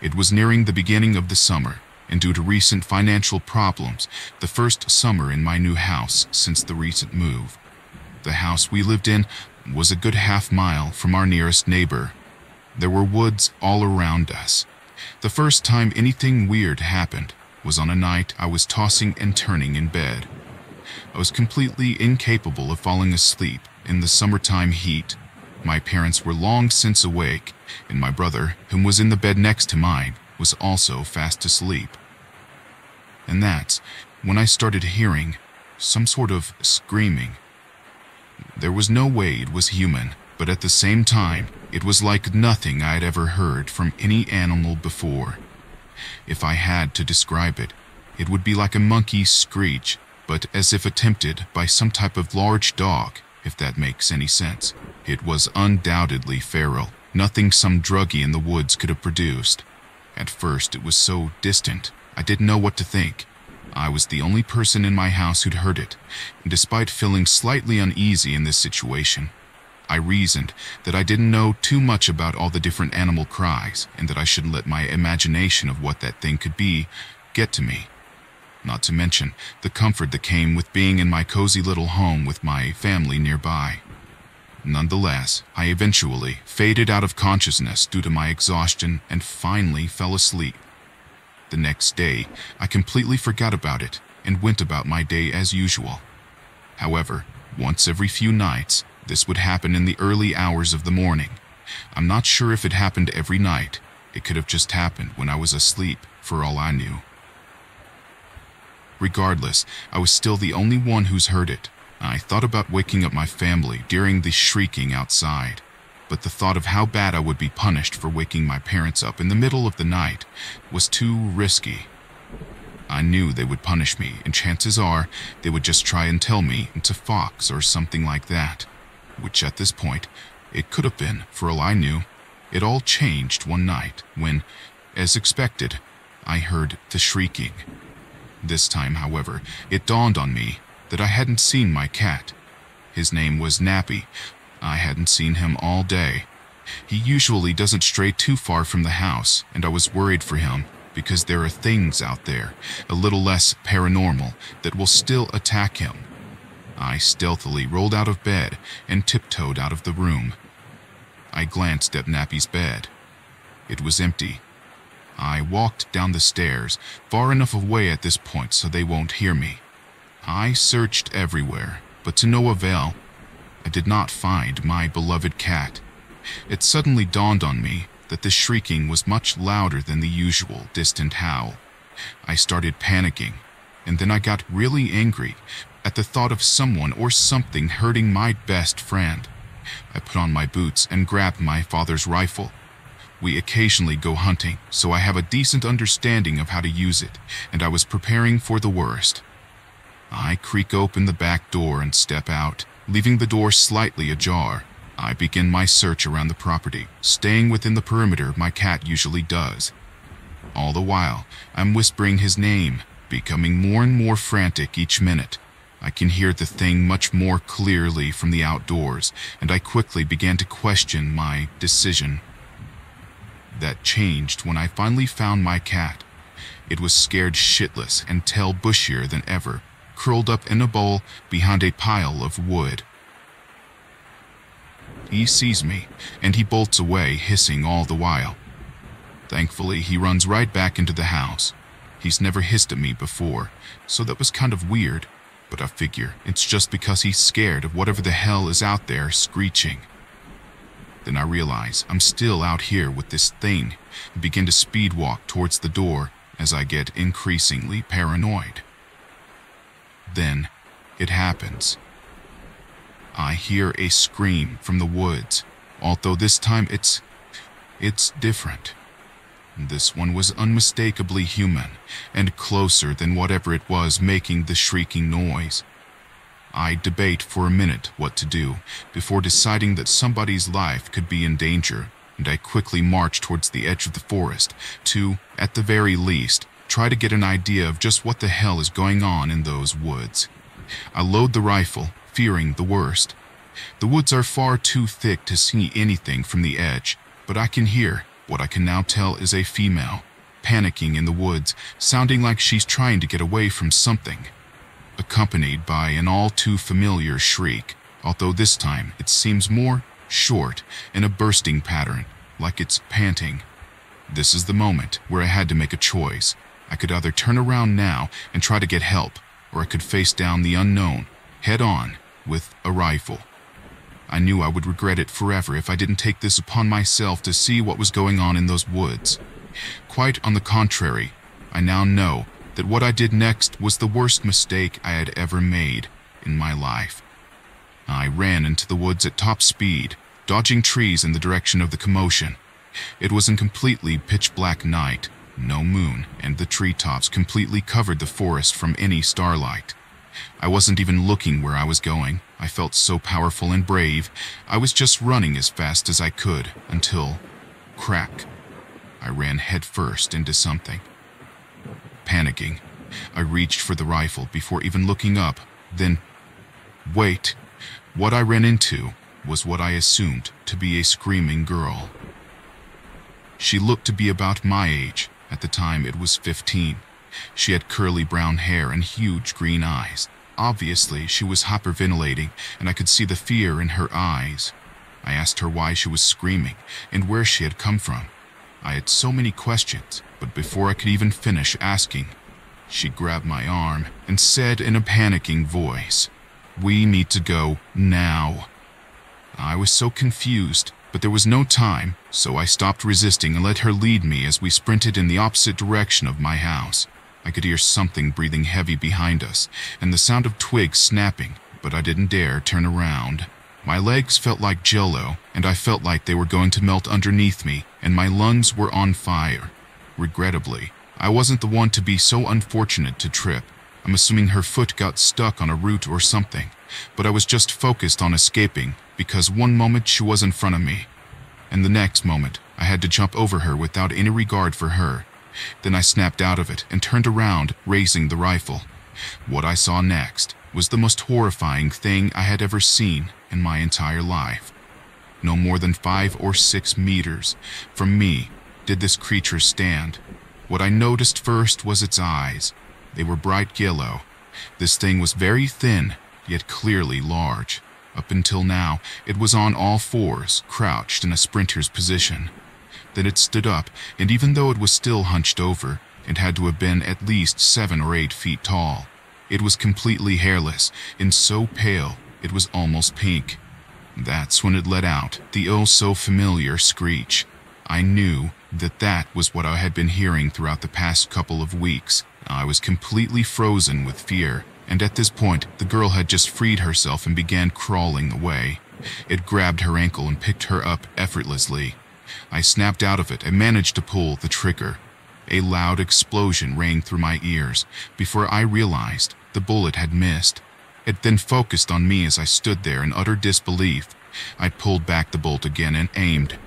[SPEAKER 1] It was nearing the beginning of the summer, and due to recent financial problems, the first summer in my new house since the recent move. The house we lived in was a good half-mile from our nearest neighbor. There were woods all around us. The first time anything weird happened was on a night I was tossing and turning in bed. I was completely incapable of falling asleep in the summertime heat. My parents were long since awake, and my brother, whom was in the bed next to mine, was also fast asleep. And that's when I started hearing some sort of screaming. There was no way it was human, but at the same time, it was like nothing I had ever heard from any animal before. If I had to describe it, it would be like a monkey's screech, but as if attempted by some type of large dog, if that makes any sense. It was undoubtedly feral, nothing some druggie in the woods could have produced. At first it was so distant, I didn't know what to think. I was the only person in my house who'd heard it, and despite feeling slightly uneasy in this situation, I reasoned that I didn't know too much about all the different animal cries and that I shouldn't let my imagination of what that thing could be get to me. Not to mention the comfort that came with being in my cozy little home with my family nearby. Nonetheless, I eventually faded out of consciousness due to my exhaustion and finally fell asleep. The next day, I completely forgot about it and went about my day as usual. However, once every few nights, this would happen in the early hours of the morning. I'm not sure if it happened every night. It could have just happened when I was asleep, for all I knew. Regardless, I was still the only one who's heard it. I thought about waking up my family during the shrieking outside, but the thought of how bad I would be punished for waking my parents up in the middle of the night was too risky. I knew they would punish me, and chances are they would just try and tell me into Fox or something like that, which at this point, it could have been, for all I knew. It all changed one night when, as expected, I heard the shrieking. This time, however, it dawned on me that I hadn't seen my cat. His name was Nappy. I hadn't seen him all day. He usually doesn't stray too far from the house, and I was worried for him because there are things out there, a little less paranormal, that will still attack him. I stealthily rolled out of bed and tiptoed out of the room. I glanced at Nappy's bed. It was empty. I walked down the stairs, far enough away at this point so they won't hear me. I searched everywhere, but to no avail. I did not find my beloved cat. It suddenly dawned on me that the shrieking was much louder than the usual distant howl. I started panicking, and then I got really angry at the thought of someone or something hurting my best friend. I put on my boots and grabbed my father's rifle. We occasionally go hunting, so I have a decent understanding of how to use it, and I was preparing for the worst. I creak open the back door and step out, leaving the door slightly ajar. I begin my search around the property, staying within the perimeter my cat usually does. All the while, I'm whispering his name, becoming more and more frantic each minute. I can hear the thing much more clearly from the outdoors, and I quickly began to question my decision. That changed when I finally found my cat. It was scared shitless and tail bushier than ever, curled up in a bowl behind a pile of wood. He sees me, and he bolts away, hissing all the while. Thankfully, he runs right back into the house. He's never hissed at me before, so that was kind of weird, but I figure it's just because he's scared of whatever the hell is out there screeching. Then I realize I'm still out here with this thing and begin to speed walk towards the door as I get increasingly paranoid. Then it happens. I hear a scream from the woods, although this time it's different. This one was unmistakably human and closer than whatever it was making the shrieking noise. I debate for a minute what to do before deciding that somebody's life could be in danger, and I quickly march towards the edge of the forest to, at the very least, try to get an idea of just what the hell is going on in those woods. I load the rifle, fearing the worst. The woods are far too thick to see anything from the edge, but I can hear what I can now tell is a female, panicking in the woods, sounding like she's trying to get away from something, accompanied by an all too familiar shriek, although this time it seems more short in a bursting pattern, like it's panting. This is the moment where I had to make a choice. I could either turn around now and try to get help, or I could face down the unknown, head on, with a rifle. I knew I would regret it forever if I didn't take this upon myself to see what was going on in those woods. Quite on the contrary, I now know that what I did next was the worst mistake I had ever made in my life. I ran into the woods at top speed, dodging trees in the direction of the commotion. It was a completely pitch-black night, no moon, and the treetops completely covered the forest from any starlight. I wasn't even looking where I was going. I felt so powerful and brave. I was just running as fast as I could until, crack, I ran headfirst into something. Panicking, I reached for the rifle before even looking up. Then, wait, what I ran into was what I assumed to be a screaming girl. She looked to be about my age. At the time, it was 15. She had curly brown hair and huge green eyes. Obviously, she was hyperventilating, and I could see the fear in her eyes. I asked her why she was screaming and where she had come from. I had so many questions, but before I could even finish asking, she grabbed my arm and said in a panicking voice, "We need to go now." I was so confused But there was no time, so I stopped resisting and let her lead me as we sprinted in the opposite direction of my house. I could hear something breathing heavy behind us, and the sound of twigs snapping, but I didn't dare turn around. My legs felt like jello, and I felt like they were going to melt underneath me, and my lungs were on fire. Regrettably, I wasn't the one to be so unfortunate to trip. I'm assuming her foot got stuck on a root or something, but I was just focused on escaping, because one moment she was in front of me, and the next moment I had to jump over her without any regard for her. Then I snapped out of it and turned around, raising the rifle. What I saw next was the most horrifying thing I had ever seen in my entire life. No more than 5 or 6 meters from me did this creature stand. What I noticed first was its eyes. They were bright yellow. This thing was very thin, yet clearly large. Up until now, it was on all fours, crouched in a sprinter's position. Then it stood up, and even though it was still hunched over, it had to have been at least 7 or 8 feet tall. It was completely hairless, and so pale it was almost pink. That's when it let out the oh-so-familiar screech. I knew that that was what I had been hearing throughout the past couple of weeks. I was completely frozen with fear, and at this point, the girl had just freed herself and began crawling away. It grabbed her ankle and picked her up effortlessly. I snapped out of it and managed to pull the trigger. A loud explosion rang through my ears before I realized the bullet had missed. It then focused on me as I stood there in utter disbelief. I pulled back the bolt again and aimed.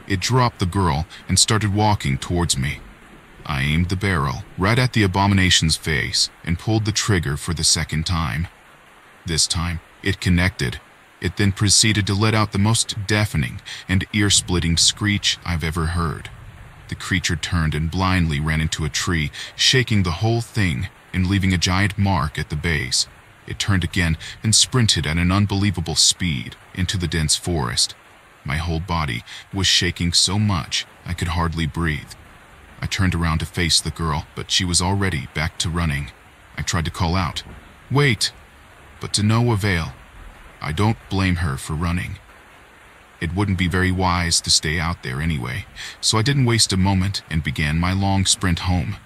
[SPEAKER 1] It dropped the girl and started walking towards me. I aimed the barrel right at the abomination's face and pulled the trigger for the second time. This time, it connected. It then proceeded to let out the most deafening and ear-splitting screech I've ever heard. The creature turned and blindly ran into a tree, shaking the whole thing and leaving a giant mark at the base. It turned again and sprinted at an unbelievable speed into the dense forest. My whole body was shaking so much I could hardly breathe. I turned around to face the girl, but she was already back to running. I tried to call out, "Wait!" but to no avail. I don't blame her for running. It wouldn't be very wise to stay out there anyway, so I didn't waste a moment and began my long sprint home.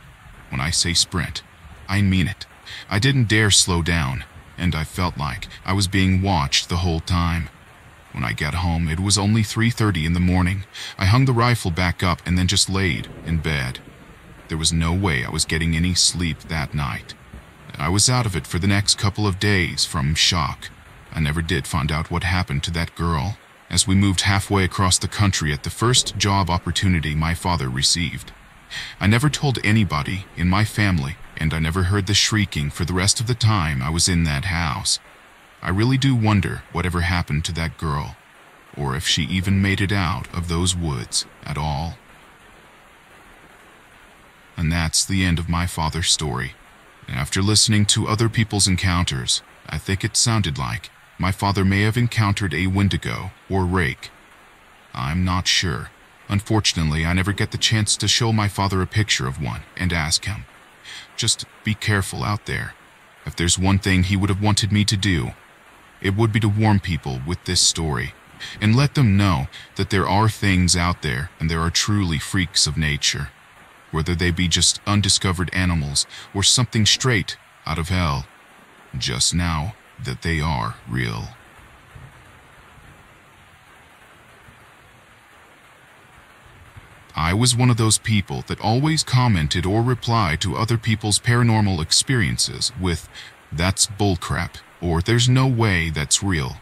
[SPEAKER 1] When I say sprint, I mean it. I didn't dare slow down, and I felt like I was being watched the whole time. When I got home, it was only 3:30 in the morning. I hung the rifle back up and then just laid in bed. There was no way I was getting any sleep that night. I was out of it for the next couple of days from shock. I never did find out what happened to that girl, as we moved halfway across the country at the first job opportunity my father received. I never told anybody in my family, and I never heard the shrieking for the rest of the time I was in that house. I really do wonder whatever happened to that girl, or if she even made it out of those woods at all. And that's the end of my father's story. After listening to other people's encounters, I think it sounded like my father may have encountered a wendigo or rake. I'm not sure. Unfortunately, I never get the chance to show my father a picture of one and ask him. Just be careful out there. If there's one thing he would have wanted me to do, it would be to warn people with this story and let them know that there are things out there and there are truly freaks of nature, whether they be just undiscovered animals or something straight out of hell. Just know that they are real. I was one of those people that always commented or replied to other people's paranormal experiences with, "That's bullcrap," or "There's no way that's real."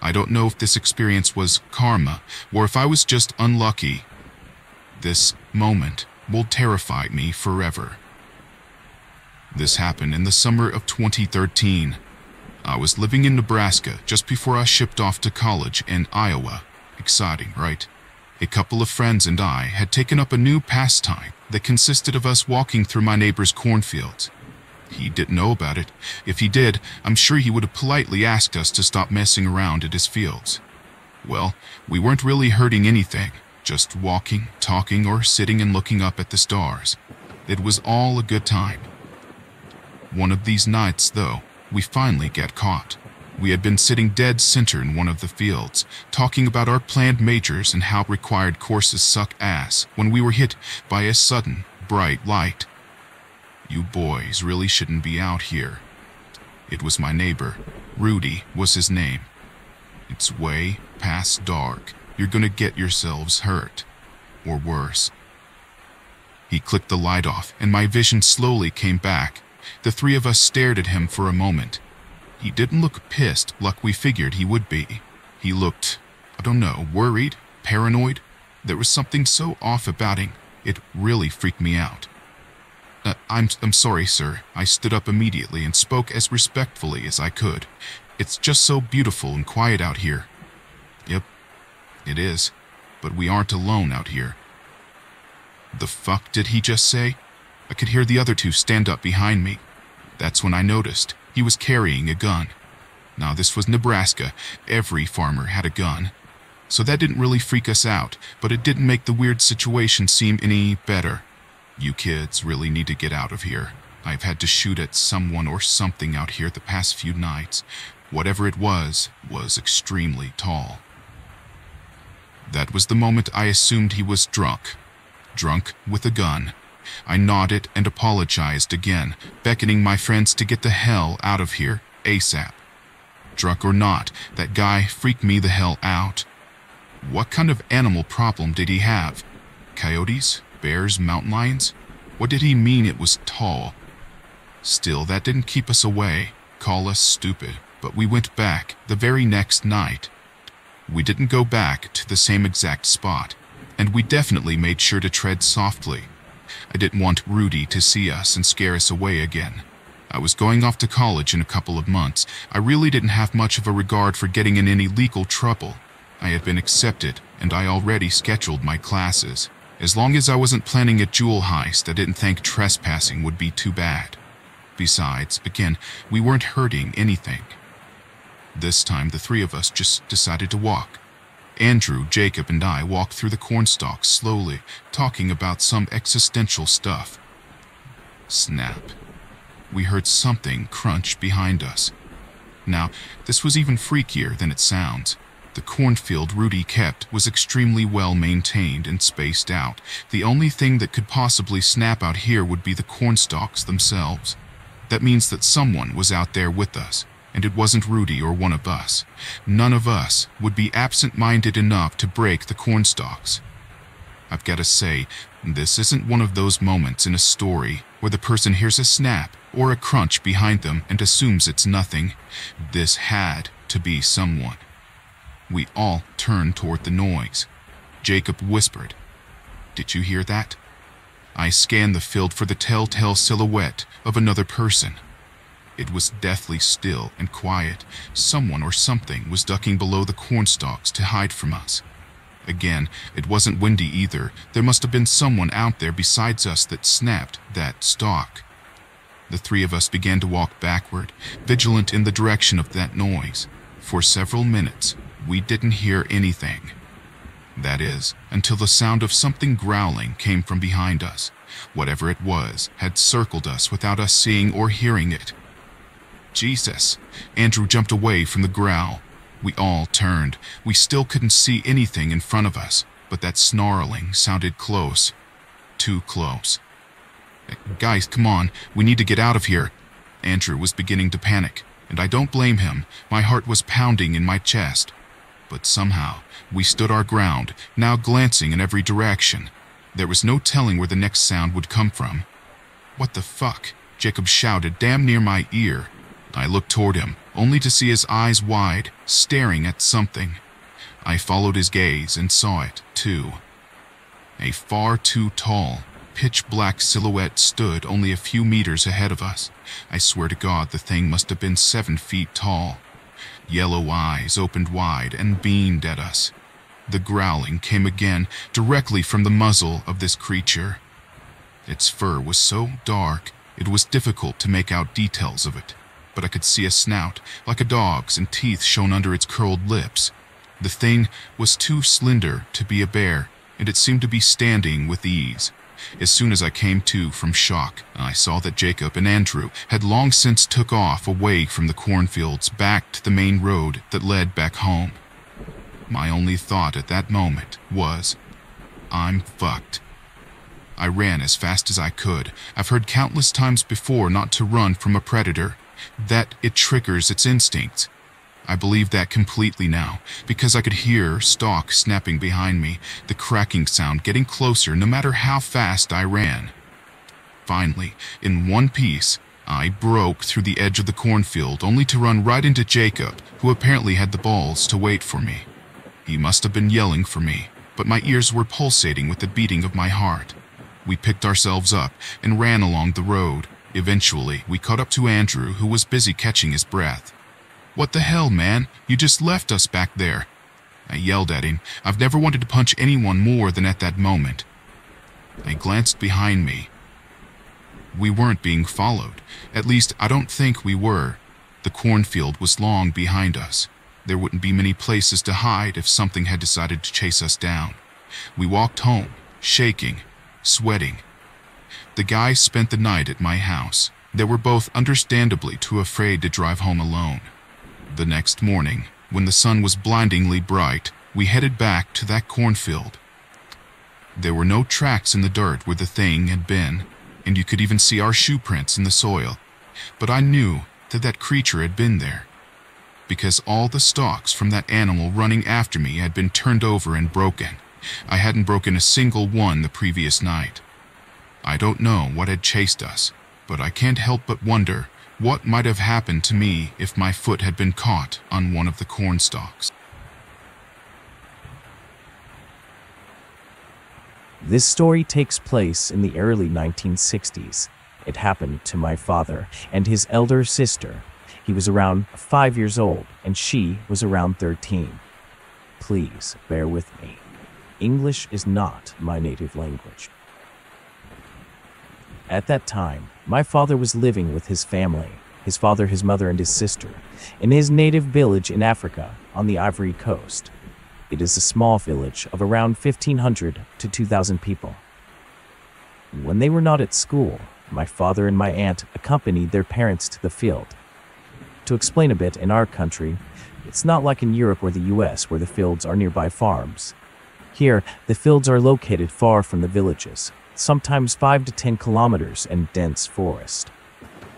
[SPEAKER 1] I don't know if this experience was karma or if I was just unlucky. This moment will terrify me forever. This happened in the summer of 2013. I was living in Nebraska just before I shipped off to college in Iowa. Exciting, right? A couple of friends and I had taken up a new pastime that consisted of us walking through my neighbor's cornfields. He didn't know about it. If he did, I'm sure he would have politely asked us to stop messing around at his fields. Well, we weren't really hurting anything, just walking, talking, or sitting and looking up at the stars. It was all a good time. One of these nights, though, we finally get caught. We had been sitting dead center in one of the fields, talking about our planned majors and how required courses suck ass, when we were hit by a sudden, bright light. "You boys really shouldn't be out here." It was my neighbor. Rudy was his name. "It's way past dark. You're gonna get yourselves hurt. Or worse." He clicked the light off, and my vision slowly came back. The three of us stared at him for a moment. He didn't look pissed like we figured he would be. He looked, I don't know, worried, paranoid. There was something so off about him, it really freaked me out. I'm sorry, sir." I stood up immediately and spoke as respectfully as I could. "It's just so beautiful and quiet out here." "Yep, it is, but we aren't alone out here." The fuck did he just say? I could hear the other two stand up behind me. That's when I noticed he was carrying a gun. Now, this was Nebraska. Every farmer had a gun. So that didn't really freak us out, but it didn't make the weird situation seem any better. "You kids really need to get out of here. I've had to shoot at someone or something out here the past few nights. Whatever it was extremely tall." That was the moment I assumed he was drunk. Drunk with a gun. I nodded and apologized again, beckoning my friends to get the hell out of here ASAP. Drunk or not, that guy freaked me the hell out. What kind of animal problem did he have? Coyotes? Bears? Mountain lions? What did he mean it was tall? Still, that didn't keep us away. Call us stupid, but we went back the very next night. We didn't go back to the same exact spot, and we definitely made sure to tread softly. I didn't want Rudy to see us and scare us away again. I was going off to college in a couple of months. I really didn't have much of a regard for getting in any legal trouble. I had been accepted, and I already scheduled my classes. As long as I wasn't planning a jewel heist, I didn't think trespassing would be too bad. Besides, again, we weren't hurting anything. This time, the three of us just decided to walk. Andrew, Jacob, and I walked through the cornstalks slowly, talking about some existential stuff. Snap. We heard something crunch behind us. Now, this was even freakier than it sounds. The cornfield Rudy kept was extremely well maintained and spaced out. The only thing that could possibly snap out here would be the cornstalks themselves. That means that someone was out there with us, and it wasn't Rudy or one of us. None of us would be absent-minded enough to break the cornstalks. I've got to say, this isn't one of those moments in a story where the person hears a snap or a crunch behind them and assumes it's nothing. This had to be someone. We all turned toward the noise. Jacob whispered, "Did you hear that?" I scanned the field for the telltale silhouette of another person. It was deathly still and quiet. Someone or something was ducking below the cornstalks to hide from us. Again, it wasn't windy either. There must have been someone out there besides us that snapped that stalk. The three of us began to walk backward, vigilant in the direction of that noise. For several minutes, we didn't hear anything. That is, until the sound of something growling came from behind us. Whatever it was had circled us without us seeing or hearing it. Jesus! Andrew jumped away from the growl. We all turned. We still couldn't see anything in front of us, but that snarling sounded close. Too close. "Guys, come on. We need to get out of here." Andrew was beginning to panic, and I don't blame him. My heart was pounding in my chest. But somehow, we stood our ground, now glancing in every direction. There was no telling where the next sound would come from. "What the fuck?" Jacob shouted damn near my ear. I looked toward him, only to see his eyes wide, staring at something. I followed his gaze and saw it, too. A far too tall, pitch-black silhouette stood only a few meters ahead of us. I swear to God the thing must have been 7 feet tall. Yellow eyes opened wide and beamed at us. The growling came again, directly from the muzzle of this creature. Its fur was so dark, it was difficult to make out details of it, but I could see a snout, like a dog's, and teeth shone under its curled lips. The thing was too slender to be a bear, and it seemed to be standing with ease. As soon as I came to from shock, I saw that Jacob and Andrew had long since took off away from the cornfields back to the main road that led back home. My only thought at that moment was, I'm fucked. I ran as fast as I could. I've heard countless times before not to run from a predator, that it triggers its instincts. I believe that completely now, because I could hear stalk snapping behind me, the cracking sound getting closer no matter how fast I ran. Finally, in one piece, I broke through the edge of the cornfield only to run right into Jacob, who apparently had the balls to wait for me. He must have been yelling for me, but my ears were pulsating with the beating of my heart. We picked ourselves up and ran along the road. Eventually, we caught up to Andrew, who was busy catching his breath. "What the hell, man? You just left us back there." I yelled at him. I've never wanted to punch anyone more than at that moment. I glanced behind me. We weren't being followed. At least, I don't think we were. The cornfield was long behind us. There wouldn't be many places to hide if something had decided to chase us down. We walked home, shaking, sweating. The guys spent the night at my house. They were both understandably too afraid to drive home alone. The next morning, when the sun was blindingly bright, we headed back to that cornfield. There were no tracks in the dirt where the thing had been, and you could even see our shoe prints in the soil. But I knew that that creature had been there, because all the stalks from that animal running after me had been turned over and broken. I hadn't broken a single one the previous night. I don't know what had chased us, but I can't help but wonder what might have happened to me if my foot had been caught on one of the corn stalks.
[SPEAKER 2] This story takes place in the early 1960s. It happened to my father and his elder sister. He was around 5 years old and she was around 13. Please bear with me. English is not my native language. At that time, my father was living with his family, his father, his mother, and his sister, in his native village in Africa on the Ivory Coast. It is a small village of around 1,500 to 2,000 people. When they were not at school, my father and my aunt accompanied their parents to the field. To explain a bit, in our country, it's not like in Europe or the US where the fields are nearby farms. Here, the fields are located far from the villages, sometimes 5 to 10 kilometers in dense forest.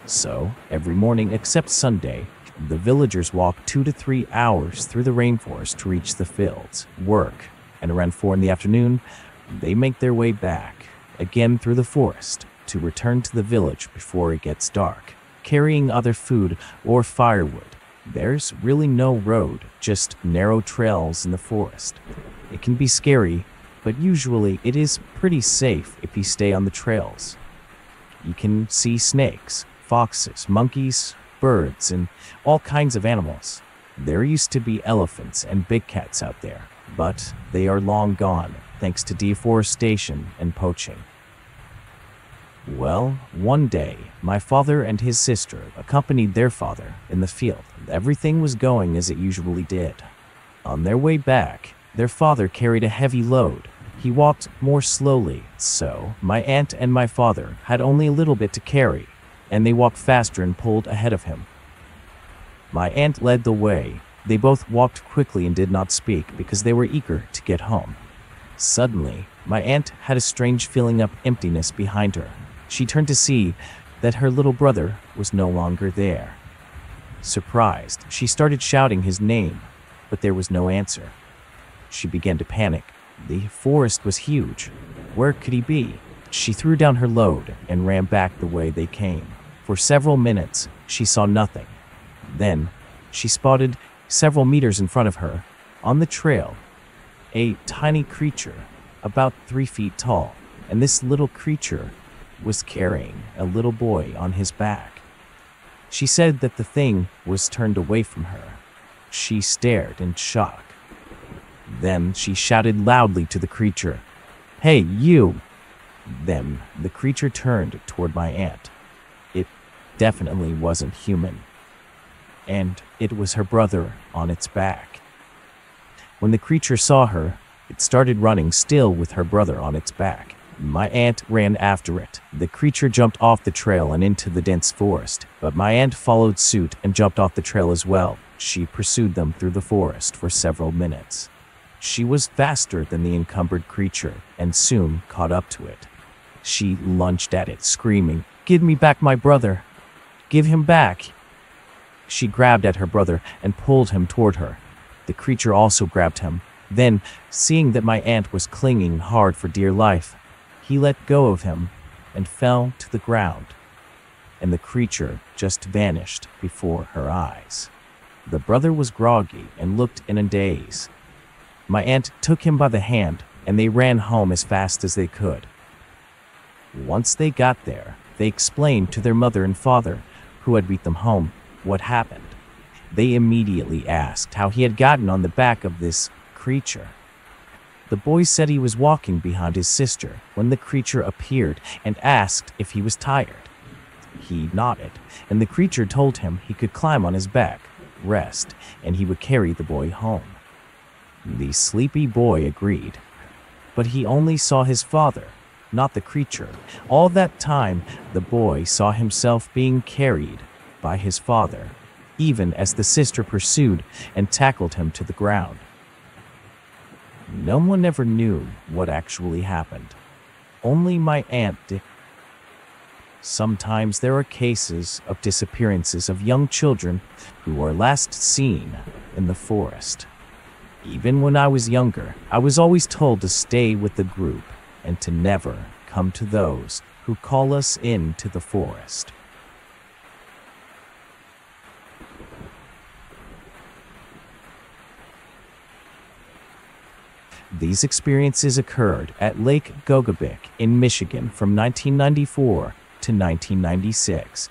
[SPEAKER 2] So, every morning except Sunday, the villagers walk 2 to 3 hours through the rainforest to reach the fields, work, and around 4 in the afternoon, they make their way back, again through the forest, to return to the village before it gets dark, carrying other food or firewood. There's really no road, just narrow trails in the forest. It can be scary, but usually it is pretty safe if you stay on the trails. You can see snakes, foxes, monkeys, birds, and all kinds of animals. There used to be elephants and big cats out there, but they are long gone thanks to deforestation and poaching. Well, one day, my father and his sister accompanied their father in the field. Everything was going as it usually did. On their way back, their father carried a heavy load. He walked more slowly, so my aunt and my father had only a little bit to carry, and they walked faster and pulled ahead of him. My aunt led the way. They both walked quickly and did not speak because they were eager to get home. Suddenly, my aunt had a strange feeling of emptiness behind her. She turned to see that her little brother was no longer there. Surprised, she started shouting his name, but there was no answer. She began to panic. The forest was huge. Where could he be? She threw down her load and ran back the way they came. For several minutes, she saw nothing. Then, she spotted, several meters in front of her, on the trail, a tiny creature, about 3 feet tall, and this little creature was carrying a little boy on his back. She said that the thing was turned away from her. She stared in shock. Then she shouted loudly to the creature, "Hey, you!" Then the creature turned toward my aunt. It definitely wasn't human. And it was her brother on its back. When the creature saw her, it started running, still with her brother on its back. My aunt ran after it. The creature jumped off the trail and into the dense forest, but my aunt followed suit and jumped off the trail as well. She pursued them through the forest for several minutes. She was faster than the encumbered creature and soon caught up to it. She lunged at it, screaming, "Give me back my brother! Give him back!" She grabbed at her brother and pulled him toward her. The creature also grabbed him. Then, seeing that my aunt was clinging hard for dear life, he let go of him and fell to the ground, and the creature just vanished before her eyes. The brother was groggy and looked in a daze. My aunt took him by the hand, and they ran home as fast as they could. Once they got there, they explained to their mother and father, who had beat them home, what happened. They immediately asked how he had gotten on the back of this creature. The boy said he was walking behind his sister when the creature appeared and asked if he was tired. He nodded, and the creature told him he could climb on his back, rest, and he would carry the boy home. The sleepy boy agreed, but he only saw his father, not the creature. All that time, the boy saw himself being carried by his father, even as the sister pursued and tackled him to the ground. No one ever knew what actually happened. Only my aunt did. Sometimes there are cases of disappearances of young children who are last seen in the forest. Even when I was younger, I was always told to stay with the group and to never come to those who call us into the forest. These experiences occurred at Lake Gogebic in Michigan from 1994 to 1996.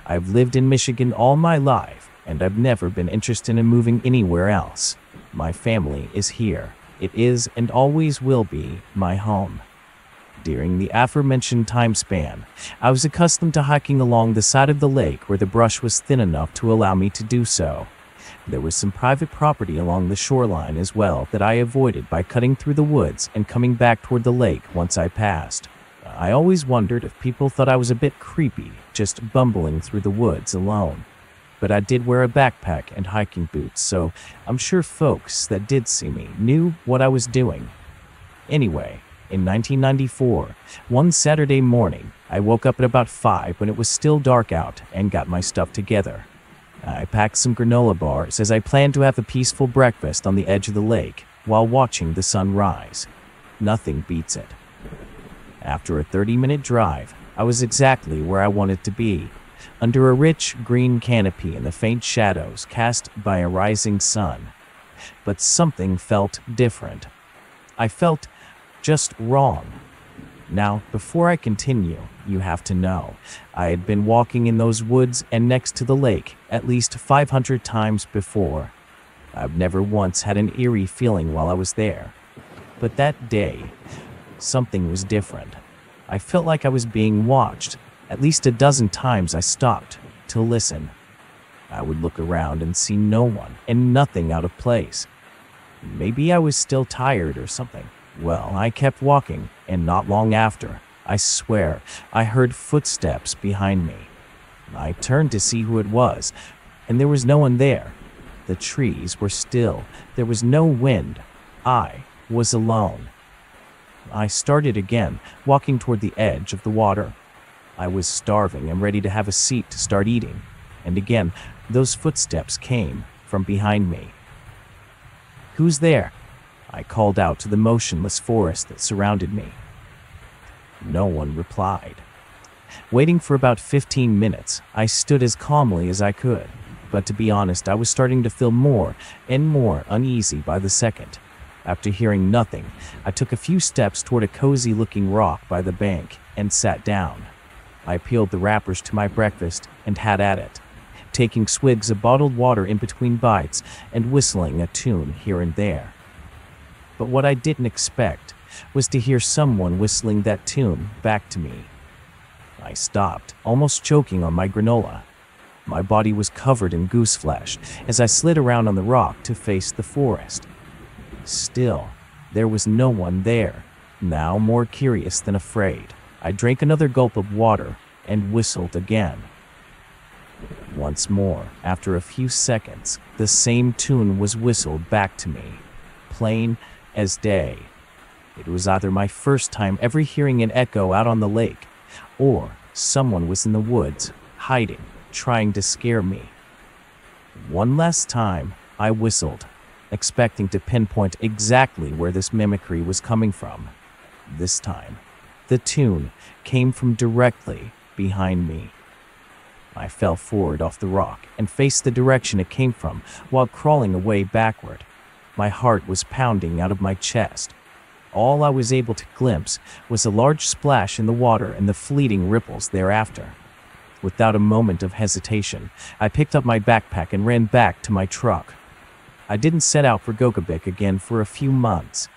[SPEAKER 2] I've lived in Michigan all my life, and I've never been interested in moving anywhere else. My family is here. It is and always will be my home. During the aforementioned time span, I was accustomed to hiking along the side of the lake where the brush was thin enough to allow me to do so. There was some private property along the shoreline as well that I avoided by cutting through the woods and coming back toward the lake once I passed. I always wondered if people thought I was a bit creepy, just bumbling through the woods alone. But I did wear a backpack and hiking boots, so I'm sure folks that did see me knew what I was doing. Anyway, in 1994, one Saturday morning, I woke up at about 5 when it was still dark out and got my stuff together. I packed some granola bars as I planned to have a peaceful breakfast on the edge of the lake while watching the sun rise. Nothing beats it. After a 30-minute drive, I was exactly where I wanted to be, under a rich green canopy in the faint shadows cast by a rising sun. But something felt different. I felt just wrong. Now, before I continue, you have to know, I had been walking in those woods and next to the lake at least 500 times before. I've never once had an eerie feeling while I was there. But that day, something was different. I felt like I was being watched. At least a dozen times I stopped to listen. I would look around and see no one and nothing out of place. Maybe I was still tired or something. Well, I kept walking, and not long after, I swear, I heard footsteps behind me. I turned to see who it was, and there was no one there. The trees were still. There was no wind. I was alone. I started again, walking toward the edge of the water. I was starving and ready to have a seat to start eating. And again, those footsteps came from behind me. "Who's there?" I called out to the motionless forest that surrounded me. No one replied. Waiting for about 15 minutes, I stood as calmly as I could. But to be honest, I was starting to feel more and more uneasy by the second. After hearing nothing, I took a few steps toward a cozy-looking rock by the bank and sat down. I peeled the wrappers to my breakfast and had at it, taking swigs of bottled water in between bites and whistling a tune here and there. But what I didn't expect was to hear someone whistling that tune back to me. I stopped, almost choking on my granola. My body was covered in goose flesh as I slid around on the rock to face the forest. Still, there was no one there. Now more curious than afraid, I drank another gulp of water and whistled again. Once more, after a few seconds, the same tune was whistled back to me, plain as day. It was either my first time ever hearing an echo out on the lake, or someone was in the woods, hiding, trying to scare me. One last time, I whistled, expecting to pinpoint exactly where this mimicry was coming from. This time, the tune came from directly behind me. I fell forward off the rock and faced the direction it came from while crawling away backward. My heart was pounding out of my chest. All I was able to glimpse was a large splash in the water and the fleeting ripples thereafter. Without a moment of hesitation, I picked up my backpack and ran back to my truck. I didn't set out for Gokabik again for a few months.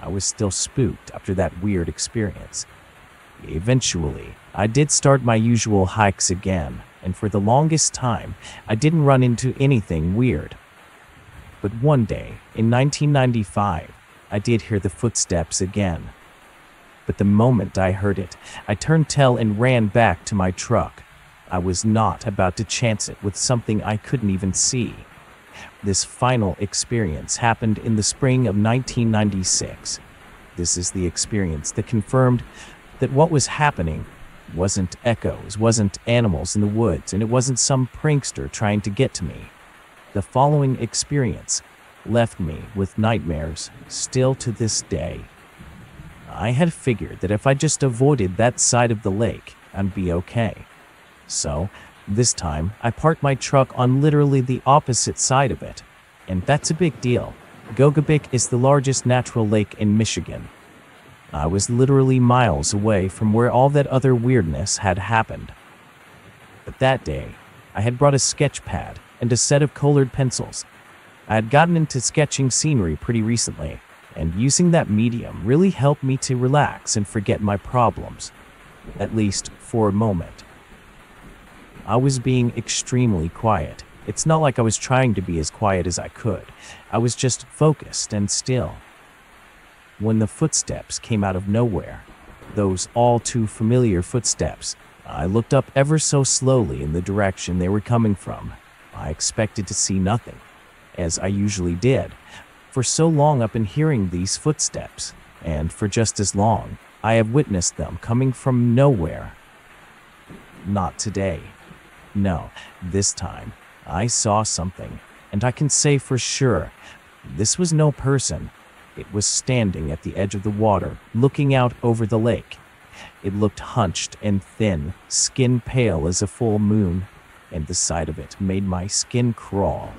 [SPEAKER 2] I was still spooked after that weird experience. Eventually, I did start my usual hikes again, and for the longest time, I didn't run into anything weird. But one day, in 1995, I did hear the footsteps again. But the moment I heard it, I turned tail and ran back to my truck. I was not about to chance it with something I couldn't even see. This final experience happened in the spring of 1996. This is the experience that confirmed that what was happening wasn't echoes, wasn't animals in the woods, and it wasn't some prankster trying to get to me. The following experience left me with nightmares still to this day. I had figured that if I just avoided that side of the lake, I'd be okay. So, this time, I parked my truck on literally the opposite side of it. And that's a big deal. Gokabik is the largest natural lake in Michigan. I was literally miles away from where all that other weirdness had happened. But that day, I had brought a sketch pad and a set of colored pencils. I had gotten into sketching scenery pretty recently, and using that medium really helped me to relax and forget my problems, at least for a moment. I was being extremely quiet. It's not like I was trying to be as quiet as I could. I was just focused and still. When the footsteps came out of nowhere, those all too familiar footsteps, I looked up ever so slowly in the direction they were coming from. I expected to see nothing, as I usually did. For so long I've been hearing these footsteps, and for just as long, I have witnessed them coming from nowhere. Not today. No, this time, I saw something, and I can say for sure, this was no person. It was standing at the edge of the water, looking out over the lake. It looked hunched and thin, skin pale as a full moon, and the sight of it made my skin crawl.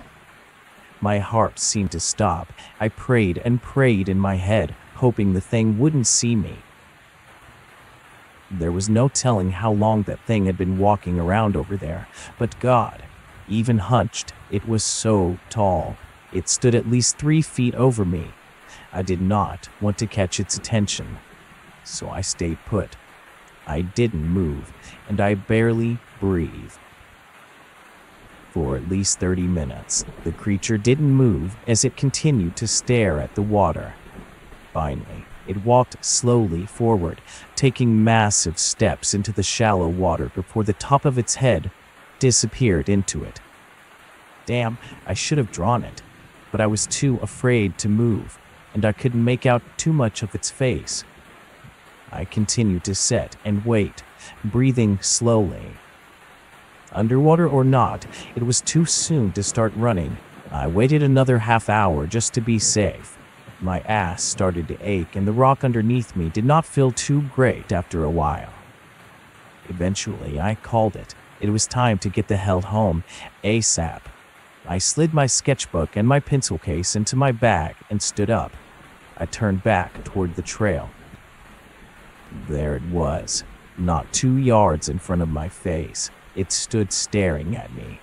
[SPEAKER 2] My heart seemed to stop. I prayed and prayed in my head, hoping the thing wouldn't see me. There was no telling how long that thing had been walking around over there, but God, even hunched, it was so tall. It stood at least 3 feet over me. I did not want to catch its attention, so I stayed put. I didn't move, and I barely breathed. For at least 30 minutes, the creature didn't move as it continued to stare at the water. Finally, it walked slowly forward, taking massive steps into the shallow water before the top of its head disappeared into it. Damn, I should have drawn it, but I was too afraid to move, and I couldn't make out too much of its face. I continued to sit and wait, breathing slowly. Underwater or not, it was too soon to start running. I waited another half hour just to be safe. My ass started to ache, and the rock underneath me did not feel too great after a while. Eventually, I called it. It was time to get the hell home, ASAP. I slid my sketchbook and my pencil case into my bag and stood up. I turned back toward the trail. There it was, not 2 yards in front of my face. It stood staring at me.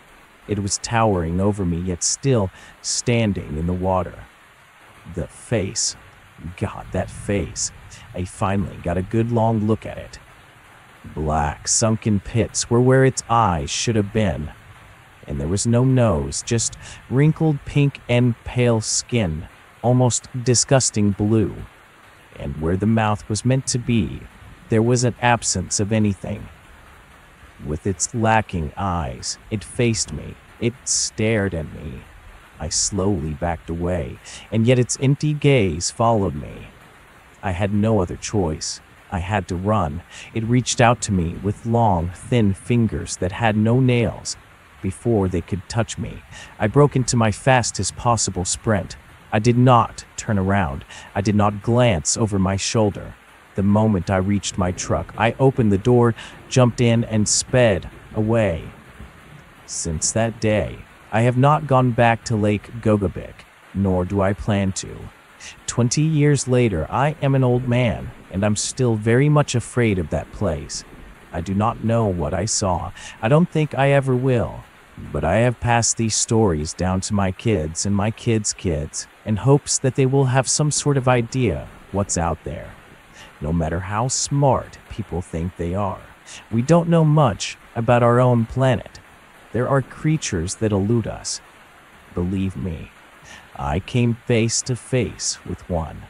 [SPEAKER 2] It was towering over me, yet still standing in the water. The face. God, that face. I finally got a good long look at it. Black, sunken pits were where its eyes should have been. And there was no nose, just wrinkled pink and pale skin, almost disgusting blue. And and where the mouth was meant to be, there was an absence of anything. With its lacking eyes, it faced me. It stared at me. I slowly backed away, and yet its empty gaze followed me. I had no other choice. I had to run. It reached out to me with long, thin fingers that had no nails. Before they could touch me, I broke into my fastest possible sprint. I did not turn around. I did not glance over my shoulder. The moment I reached my truck, I opened the door, jumped in, and sped away. Since that day, I have not gone back to Lake Gogabik, nor do I plan to. 20 years later, I am an old man, and I'm still very much afraid of that place. I do not know what I saw. I don't think I ever will. But I have passed these stories down to my kids and my kids' kids in hopes that they will have some sort of idea what's out there. No matter how smart people think they are, we don't know much about our own planet. There are creatures that elude us. Believe me, I came face to face with one.